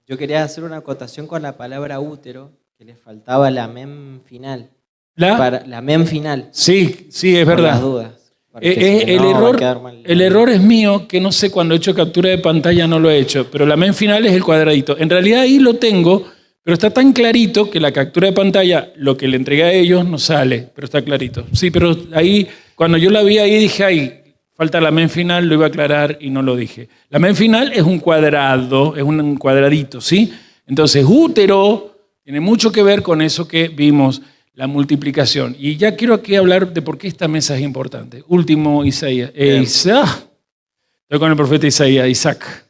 Yo quería hacer una acotación con la palabra útero, que le faltaba la mem final. La mem final. Sí, es verdad. Las dudas. El error es mío, que no sé, cuando he hecho captura de pantalla no lo he hecho, pero la mem final es el cuadradito. En realidad ahí lo tengo, pero está tan clarito que la captura de pantalla, lo que le entregué a ellos, no sale, pero está clarito. Sí, pero ahí, cuando yo la vi ahí dije, falta la mem final, lo iba a aclarar y no lo dije. La mem final es un cuadrado, es un cuadradito, ¿sí? Entonces, útero tiene mucho que ver con eso que vimos, la multiplicación. Y ya quiero aquí hablar de por qué esta mesa es importante. Último, Isaías. Estoy con el profeta Isaías, Isaac.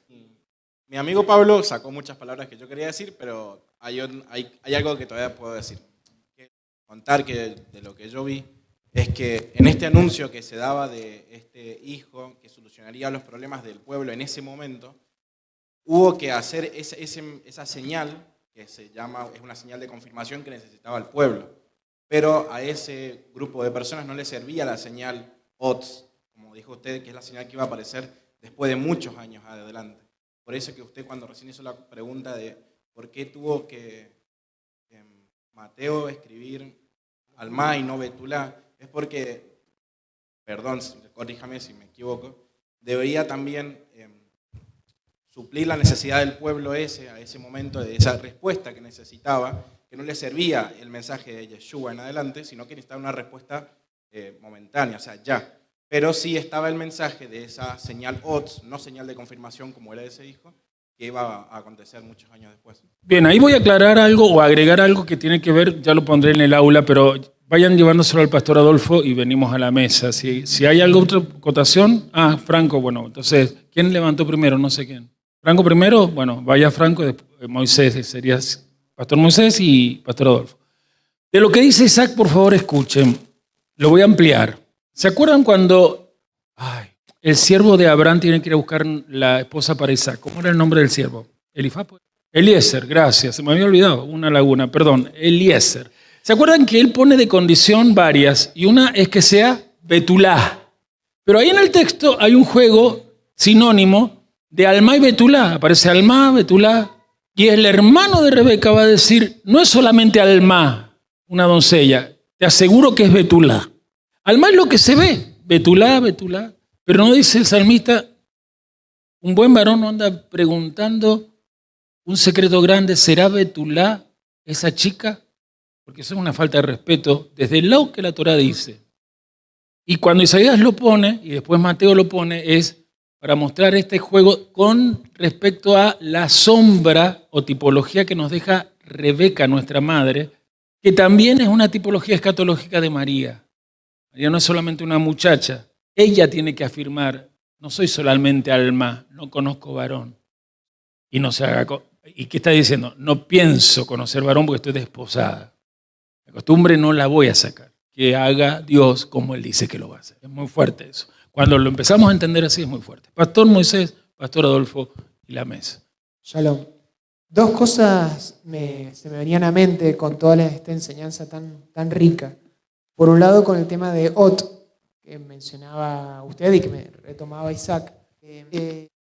Mi amigo Pablo sacó muchas palabras que yo quería decir, pero hay algo que todavía puedo decir. Contar que de lo que yo vi es que en este anuncio que se daba de este hijo que solucionaría los problemas del pueblo en ese momento, hubo que hacer esa señal que es una señal de confirmación que necesitaba el pueblo. Pero a ese grupo de personas no le servía la señal OTS, como dijo usted, que es la señal que iba a aparecer después de muchos años adelante. Por eso que usted cuando recién hizo la pregunta de por qué tuvo que Mateo escribir Alma y no Betulá, es porque, perdón, corríjame si me equivoco, debería también suplir la necesidad del pueblo a ese momento, de esa respuesta que necesitaba, que no le servía el mensaje de Yeshua en adelante, sino que necesitaba una respuesta momentánea, o sea, ya. pero sí estaba el mensaje de esa señal odds, no señal de confirmación como era ese hijo, que iba a acontecer muchos años después. Bien, ahí voy a aclarar algo o agregar algo que tiene que ver, ya lo pondré en el aula, pero vayan llevándoselo al pastor Adolfo y venimos a la mesa. Si hay alguna otra acotación, Franco, bueno, entonces, ¿quién levantó primero? No sé quién. Franco primero, bueno, vaya Franco, después Moisés, sería pastor Moisés y pastor Adolfo. De lo que dice Isaac, por favor, escuchen, lo voy a ampliar. ¿Se acuerdan cuando el siervo de Abraham tiene que ir a buscar la esposa para Isaac? ¿Cómo era el nombre del siervo? ¿Elifaz? Eliezer, gracias, se me había olvidado, una laguna, perdón, Eliezer. ¿Se acuerdan que él pone de condición varias? Y una es que sea Betulá. Pero ahí en el texto hay un juego sinónimo de Almá y Betulá. Aparece Almá, Betulá. Y el hermano de Rebeca va a decir, no es solamente Almá, una doncella, te aseguro que es Betulá. Almá es lo que se ve, Betulá, Betulá. Pero no dice el salmista, un buen varón no anda preguntando un secreto grande, ¿será Betulá esa chica? Porque eso es una falta de respeto desde el lado que la Torá dice. Y cuando Isaías lo pone, y después Mateo lo pone, es para mostrar este juego con respecto a la sombra o tipología que nos deja Rebeca, nuestra madre, que también es una tipología escatológica de María. María no es solamente una muchacha, ella tiene que afirmar, no soy solamente alma, no conozco varón. Y no se haga... ¿Y qué está diciendo? No pienso conocer varón porque estoy desposada. La costumbre no la voy a sacar. Que haga Dios como Él dice que lo va a hacer. Es muy fuerte eso. Cuando lo empezamos a entender así es muy fuerte. Pastor Moisés, Pastor Adolfo y la mesa. Shalom. Dos cosas se me venían a mente con toda esta enseñanza tan rica. Por un lado, con el tema de Ot, que mencionaba usted y que me retomaba Isaac,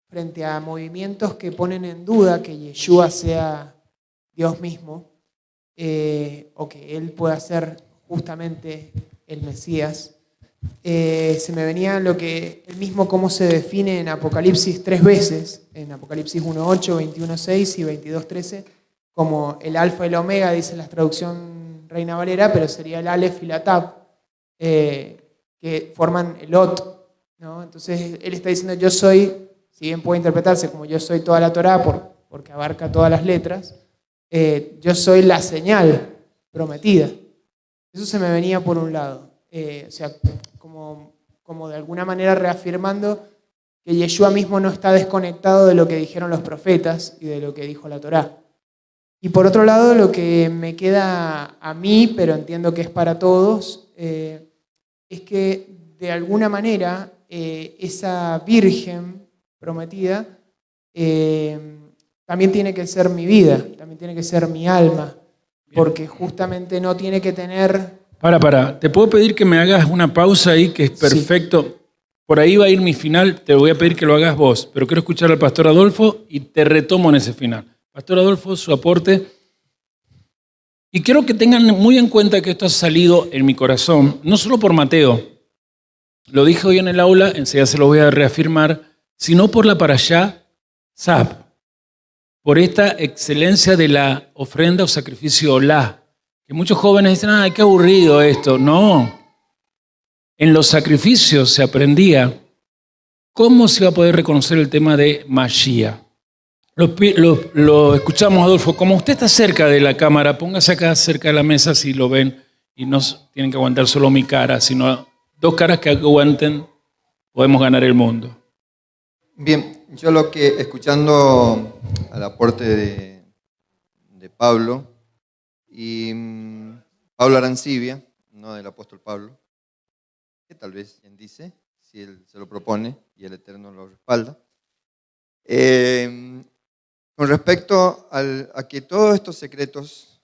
frente a movimientos que ponen en duda que Yeshua sea Dios mismo, o que Él pueda ser justamente el Mesías, se me venía lo que él mismo cómo se define en Apocalipsis 3 veces, en Apocalipsis 1.8, 21.6 y 22.13, como el alfa y el omega, dice la traducción Reina Valera, pero sería el alef y la tab, que forman el ot, ¿no? Entonces él está diciendo yo soy, si bien puede interpretarse como yo soy toda la Torá porque abarca todas las letras, yo soy la señal prometida. Eso se me venía por un lado. O sea, como de alguna manera reafirmando que Yeshua mismo no está desconectado de lo que dijeron los profetas y de lo que dijo la Torá. Y por otro lado, lo que me queda a mí, pero entiendo que es para todos, es que de alguna manera esa virgen prometida también tiene que ser mi vida, también tiene que ser mi alma, porque justamente no tiene que tener... ¿Te puedo pedir que me hagas una pausa ahí que es perfecto? Sí. Por ahí va a ir mi final, te voy a pedir que lo hagas vos, pero quiero escuchar al pastor Adolfo y te retomo en ese final. Pastor Adolfo, su aporte. Y quiero que tengan muy en cuenta que esto ha salido en mi corazón, no solo por Mateo, lo dije hoy en el aula, enseguida se lo voy a reafirmar, sino por la parashá Zab, por esta excelencia de la ofrenda o sacrificio olá. Que muchos jóvenes dicen, qué aburrido esto. No, en los sacrificios se aprendía cómo se iba a poder reconocer el tema de Mashiach. Lo escuchamos, Adolfo. Como usted está cerca de la cámara, póngase acá cerca de la mesa si lo ven y no tienen que aguantar solo mi cara, sino dos caras que aguanten, podemos ganar el mundo. Bien, yo lo que, escuchando al aporte de Pablo, y Pablo Arancibia, no del apóstol Pablo, que tal vez quien dice, si él se lo propone y el Eterno lo respalda. Con respecto a que todos estos secretos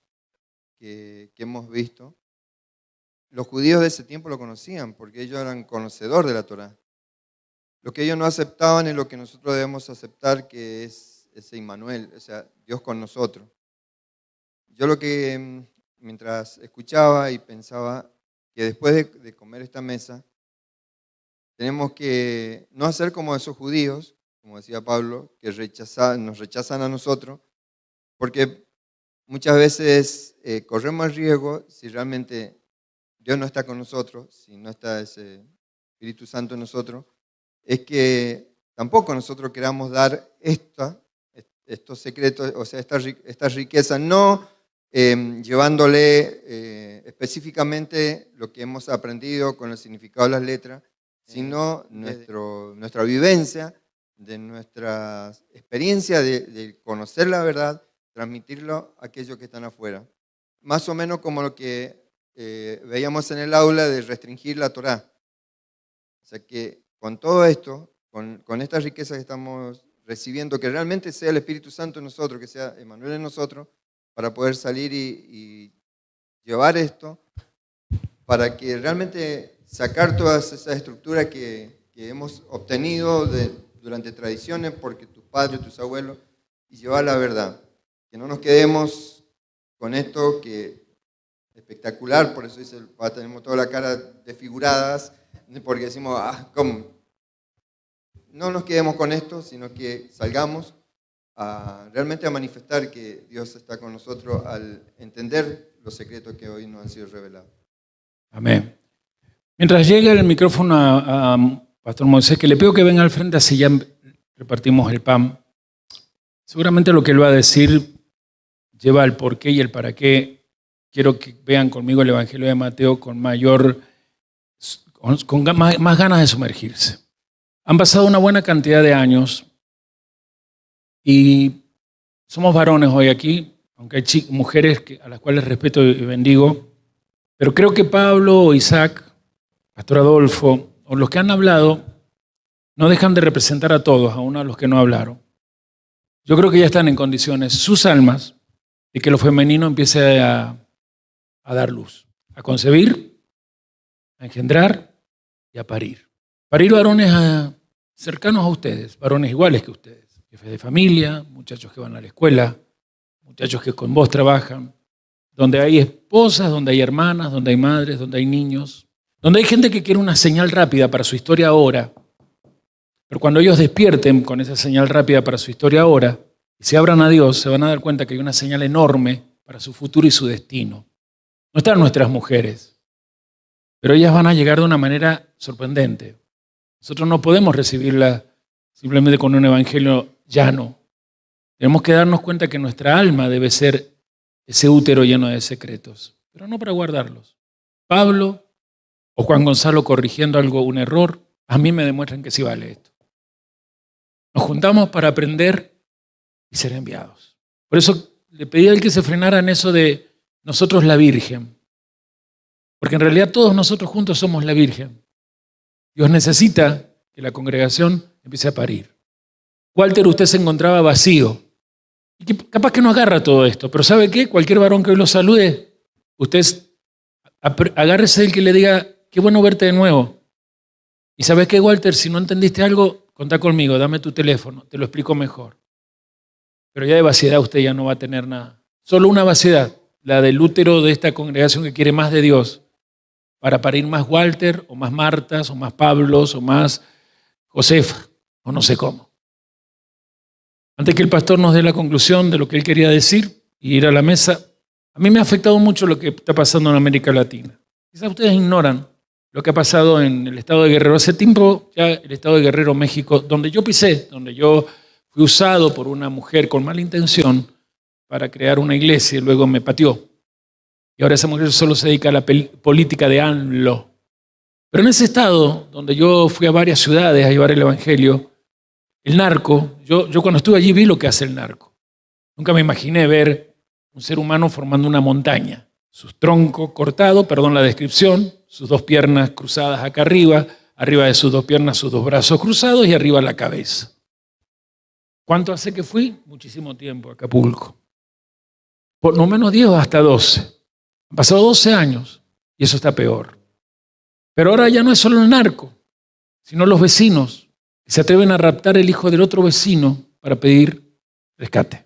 que hemos visto, los judíos de ese tiempo lo conocían porque ellos eran conocedores de la Torá. Lo que ellos no aceptaban es lo que nosotros debemos aceptar, que es ese Immanuel, o sea, Dios con nosotros. Yo lo que, mientras escuchaba y pensaba, que después de comer esta mesa, tenemos que no hacer como esos judíos, como decía Pablo, que nos rechazan a nosotros, porque muchas veces corremos el riesgo, si realmente Dios no está con nosotros, si no está ese Espíritu Santo en nosotros, es que tampoco nosotros queramos dar estos secretos, o sea, esta riqueza, no llevándole específicamente lo que hemos aprendido con el significado de las letras, sino nuestra vivencia, de nuestra experiencia de conocer la verdad, transmitirlo a aquellos que están afuera. Más o menos como lo que veíamos en el aula de restringir la Torá. O sea que con todo esto, con esta riqueza que estamos recibiendo, que realmente sea el Espíritu Santo en nosotros, que sea Emmanuel en nosotros, para poder salir y llevar esto, para que realmente sacar todas esas estructuras que hemos obtenido durante tradiciones, porque tus padres, tus abuelos, y llevar la verdad. Que no nos quedemos con esto que es espectacular, por eso dice el padre, tenemos toda la cara desfiguradas, porque decimos, ¿cómo? No nos quedemos con esto, sino que salgamos realmente a manifestar que Dios está con nosotros al entender los secretos que hoy nos han sido revelados. Amén. Mientras llega el micrófono a Pastor Moisés, que le pido que venga al frente, así ya repartimos el pan. Seguramente lo que él va a decir lleva el por qué y el para qué. Quiero que vean conmigo el Evangelio de Mateo con más ganas de sumergirse. Han pasado una buena cantidad de años y somos varones hoy aquí, aunque hay mujeres a las cuales respeto y bendigo, pero creo que Pablo, Isaac, Pastor Adolfo, o los que han hablado, no dejan de representar a todos, aún a los que no hablaron. Yo creo que ya están en condiciones, sus almas, de que lo femenino empiece a dar luz, a concebir, a engendrar y a parir. Parir varones cercanos a ustedes, varones iguales que ustedes, jefes de familia, muchachos que van a la escuela, muchachos que con vos trabajan, donde hay esposas, donde hay hermanas, donde hay madres, donde hay niños, donde hay gente que quiere una señal rápida para su historia ahora, pero cuando ellos despierten con esa señal rápida para su historia ahora y se abran a Dios, se van a dar cuenta que hay una señal enorme para su futuro y su destino. No están nuestras mujeres, pero ellas van a llegar de una manera sorprendente. Nosotros no podemos recibirla simplemente con un evangelio llano. Tenemos que darnos cuenta que nuestra alma debe ser ese útero lleno de secretos, pero no para guardarlos. Pablo o Juan Gonzalo corrigiendo un error, a mí me demuestran que sí vale esto. Nos juntamos para aprender y ser enviados. Por eso le pedí a él que se frenara en eso de nosotros la Virgen. Porque en realidad todos nosotros juntos somos la Virgen. Dios necesita que la congregación empiece a parir. Walter, usted se encontraba vacío. Y capaz que no agarra todo esto, pero ¿sabe qué? Cualquier varón que hoy lo salude, usted agárrese del que le diga, qué bueno verte de nuevo. Y ¿sabes qué, Walter? Si no entendiste algo, contá conmigo, dame tu teléfono, te lo explico mejor. Pero ya de vaciedad usted ya no va a tener nada. Solo una vaciedad, la del útero de esta congregación que quiere más de Dios, para parir más Walter, o más Martas, o más Pablos, o más Josefa, o no sé cómo. Antes que el pastor nos dé la conclusión de lo que él quería decir y ir a la mesa, a mí me ha afectado mucho lo que está pasando en América Latina. Quizás ustedes ignoran lo que ha pasado en el estado de Guerrero. Hace tiempo ya el estado de Guerrero, México, donde yo pisé, donde yo fui usado por una mujer con mala intención para crear una iglesia y luego me pateó. Y ahora esa mujer solo se dedica a la política de AMLO. Pero en ese estado, donde yo fui a varias ciudades a llevar el evangelio, el narco, yo cuando estuve allí vi lo que hace el narco. Nunca me imaginé ver un ser humano formando una montaña. Su tronco cortado, perdón la descripción, sus dos piernas cruzadas acá arriba de sus dos piernas sus dos brazos cruzados y arriba la cabeza. ¿Cuánto hace que fui? Muchísimo tiempo a Acapulco. Por no menos 10 o hasta 12. Han pasado 12 años y eso está peor. Pero ahora ya no es solo el narco, sino los vecinos que se atreven a raptar el hijo del otro vecino para pedir rescate.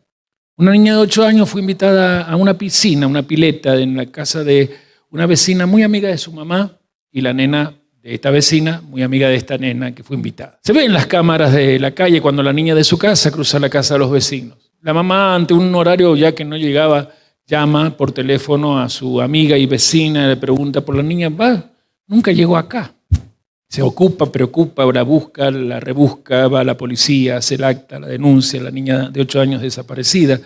Una niña de 8 años fue invitada a una piscina, una pileta en la casa de una vecina muy amiga de su mamá y la nena de esta vecina, muy amiga de esta nena que fue invitada. Se ve en las cámaras de la calle cuando la niña de su casa cruza la casa de los vecinos. La mamá, ante un horario ya que no llegaba, llama por teléfono a su amiga y vecina, le pregunta por la niña, nunca llegó acá. Se ocupa, preocupa, la busca, la rebusca, va a la policía, hace el acta, la denuncia, la niña de 8 años desaparecida.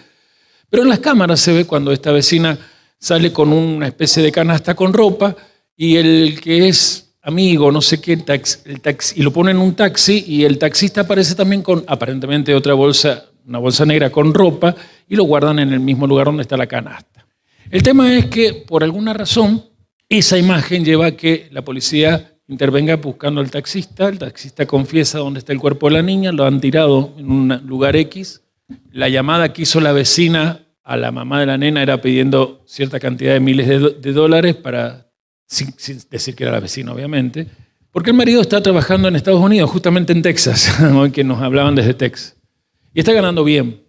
Pero en las cámaras se ve cuando esta vecina sale con una especie de canasta con ropa y el que es amigo, no sé qué, el taxi, y lo pone en un taxi y el taxista aparece también con aparentemente otra bolsa, una bolsa negra con ropa y lo guardan en el mismo lugar donde está la canasta. El tema es que por alguna razón esa imagen lleva a que la policía intervenga buscando al taxista. El taxista confiesa dónde está el cuerpo de la niña, lo han tirado en un lugar X. La llamada que hizo la vecina a la mamá de la nena era pidiendo cierta cantidad de miles de dólares para, sin decir que era la vecina obviamente, porque el marido está trabajando en Estados Unidos, justamente en Texas, hoy que nos hablaban desde Texas, y está ganando bien.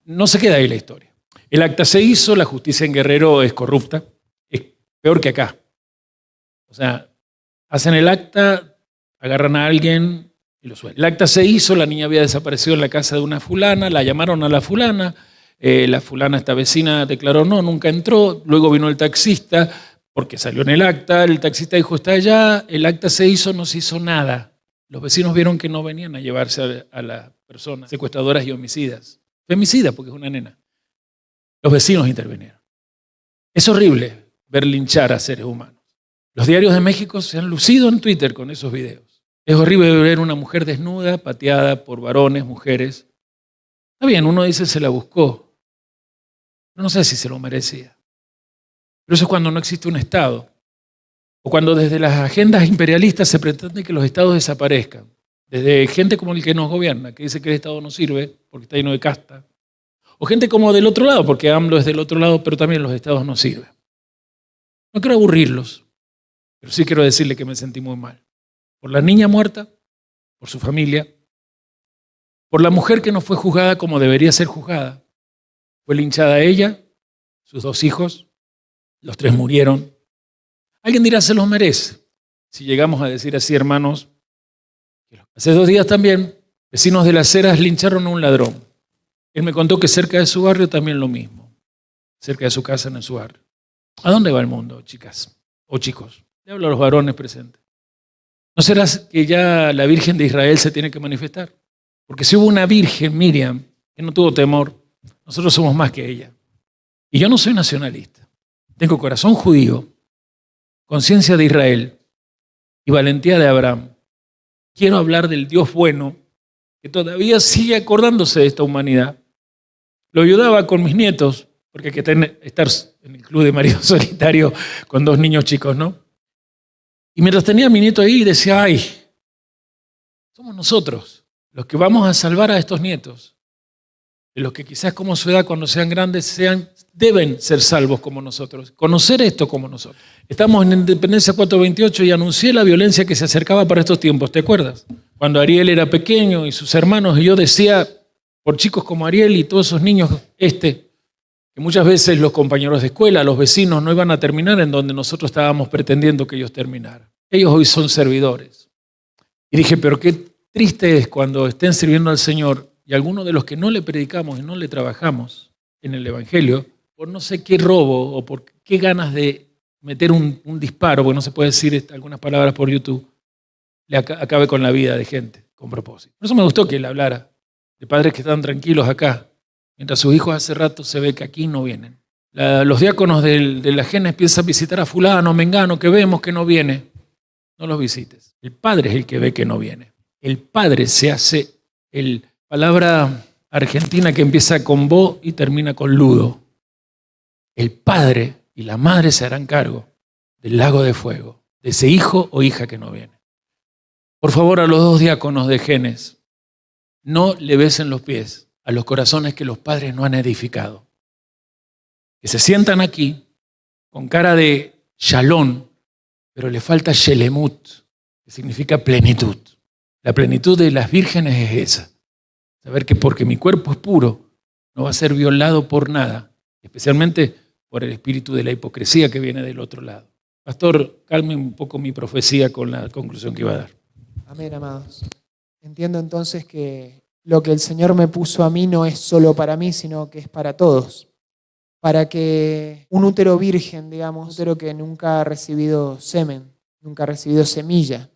No se queda ahí la historia. El acta se hizo, la justicia en Guerrero es corrupta, es peor que acá. O sea, hacen el acta, agarran a alguien y lo sueltan. El acta se hizo, la niña había desaparecido en la casa de una fulana, la llamaron a la fulana, esta vecina declaró no, nunca entró, luego vino el taxista, porque salió en el acta, el taxista dijo está allá, el acta se hizo, no se hizo nada. Los vecinos vieron que no venían a llevarse a las personas secuestradoras y homicidas. Femicida, porque es una nena. Los vecinos intervinieron. Es horrible ver linchar a seres humanos. Los diarios de México se han lucido en Twitter con esos videos. Es horrible ver una mujer desnuda, pateada por varones, mujeres. Está bien, uno dice se la buscó. No sé si se lo merecía. Pero eso es cuando no existe un Estado. O cuando desde las agendas imperialistas se pretende que los Estados desaparezcan. Desde gente como el que nos gobierna, que dice que el Estado no sirve porque está lleno de casta. O gente como del otro lado, porque AMLO es del otro lado, pero también los Estados no sirven. No quiero aburrirlos, pero sí quiero decirle que me sentí muy mal. Por la niña muerta, por su familia, por la mujer que no fue juzgada como debería ser juzgada. Fue linchada ella, sus 2 hijos, los 3 murieron. Alguien dirá, se los merece. Si llegamos a decir así, hermanos, hace 2 días también, vecinos de Las Heras lincharon a un ladrón. Él me contó que cerca de su barrio también lo mismo. Cerca de su casa, en su barrio. ¿A dónde va el mundo, chicas? O chicos. Le hablo a los varones presentes. ¿No será que ya la Virgen de Israel se tiene que manifestar? Porque si hubo una virgen, Miriam, que no tuvo temor, nosotros somos más que ella. Y yo no soy nacionalista. Tengo corazón judío, conciencia de Israel y valentía de Abraham. Quiero hablar del Dios bueno que todavía sigue acordándose de esta humanidad. Lo ayudaba con mis nietos, porque hay que estar en el club de marido solitario con 2 niños chicos, ¿no? Y mientras tenía a mi nieto ahí, decía, ay, somos nosotros los que vamos a salvar a estos nietos, de los que quizás como su edad, cuando sean grandes, deben ser salvos como nosotros, conocer esto como nosotros. Estamos en Independencia 428 y anuncié la violencia que se acercaba para estos tiempos, ¿te acuerdas? Cuando Ariel era pequeño y sus hermanos, y yo decía, por chicos como Ariel y todos esos niños, que muchas veces los compañeros de escuela, los vecinos, no iban a terminar en donde nosotros estábamos pretendiendo que ellos terminaran. Ellos hoy son servidores. Y dije, pero qué triste es cuando estén sirviendo al Señor y algunos de los que no le predicamos y no le trabajamos en el Evangelio, por no sé qué robo o por qué ganas de meter un disparo, porque no se puede decir algunas palabras por YouTube, le acabe con la vida de gente con propósito. Por eso me gustó que él hablara de padres que están tranquilos acá, mientras sus hijos hace rato se ve que aquí no vienen. Los diáconos de la Genes piensan visitar a fulano, mengano, que vemos que no viene. No los visites. El padre es el que ve que no viene. El padre se hace, palabra argentina que empieza con bo y termina con ludo. El padre y la madre se harán cargo del lago de fuego, de ese hijo o hija que no viene. Por favor, a los 2 diáconos de Genes, no le besen los pies a los corazones que los padres no han edificado. Que se sientan aquí con cara de shalom, pero le falta shelemut, que significa plenitud. La plenitud de las vírgenes es esa. Saber que porque mi cuerpo es puro, no va a ser violado por nada, especialmente por el espíritu de la hipocresía que viene del otro lado. Pastor, calme un poco mi profecía con la conclusión que iba a dar. Amén, amados. Entiendo entonces que lo que el Señor me puso a mí no es solo para mí, sino que es para todos. Para que un útero virgen, digamos, un útero que nunca ha recibido semen, nunca ha recibido semilla,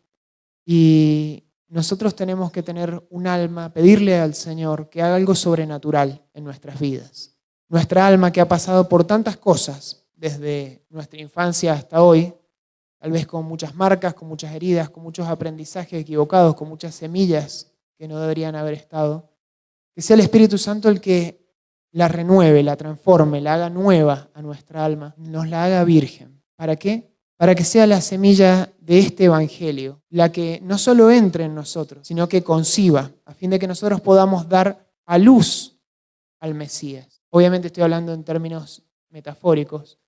Y nosotros tenemos que tener un alma, pedirle al Señor que haga algo sobrenatural en nuestras vidas. Nuestra alma que ha pasado por tantas cosas desde nuestra infancia hasta hoy, tal vez con muchas marcas, con muchas heridas, con muchos aprendizajes equivocados, con muchas semillas que no deberían haber estado. Que sea el Espíritu Santo el que la renueve, la transforme, la haga nueva a nuestra alma, nos la haga virgen. ¿Para qué? Para que sea la semilla de este Evangelio, la que no solo entre en nosotros, sino que conciba, a fin de que nosotros podamos dar a luz al Mesías. Obviamente estoy hablando en términos metafóricos,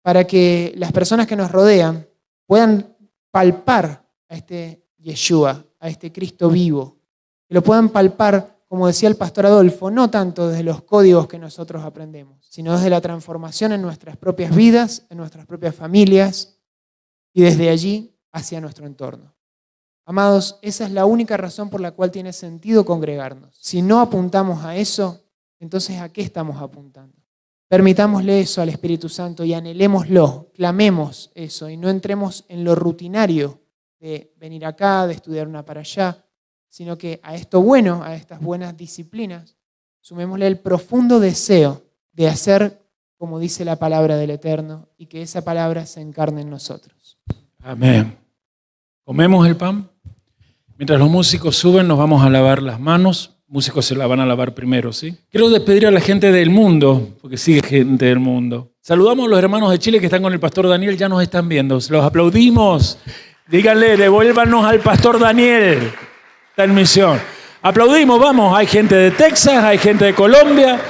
para que las personas que nos rodean puedan palpar a este Yeshua, a este Cristo vivo, que lo puedan palpar, como decía el pastor Adolfo, no tanto desde los códigos que nosotros aprendemos, sino desde la transformación en nuestras propias vidas, en nuestras propias familias y desde allí hacia nuestro entorno. Amados, esa es la única razón por la cual tiene sentido congregarnos. Si no apuntamos a eso, entonces ¿a qué estamos apuntando? Permitámosle eso al Espíritu Santo y anhelémoslo, clamemos eso y no entremos en lo rutinario de venir acá, de estudiar una para allá, sino que a esto bueno, a estas buenas disciplinas, sumémosle el profundo deseo de hacer como dice la palabra del Eterno y que esa palabra se encarne en nosotros. Amén. ¿Comemos el pan? Mientras los músicos suben, nos vamos a lavar las manos. Músicos se la van a lavar primero, ¿sí? Quiero despedir a la gente del mundo, porque sigue gente del mundo. Saludamos a los hermanos de Chile que están con el pastor Daniel, ya nos están viendo. Los aplaudimos. Díganle, devuélvanos al pastor Daniel. Está en misión. Aplaudimos, vamos. Hay gente de Texas, hay gente de Colombia,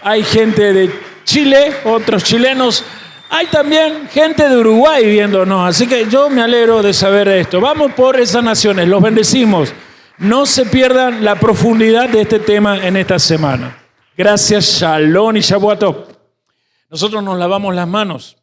hay gente de Chile, otros chilenos. Hay también gente de Uruguay viéndonos, así que yo me alegro de saber esto. Vamos por esas naciones, los bendecimos. No se pierdan la profundidad de este tema en esta semana. Gracias, Shalom y Shavuot Tov. Nosotros nos lavamos las manos.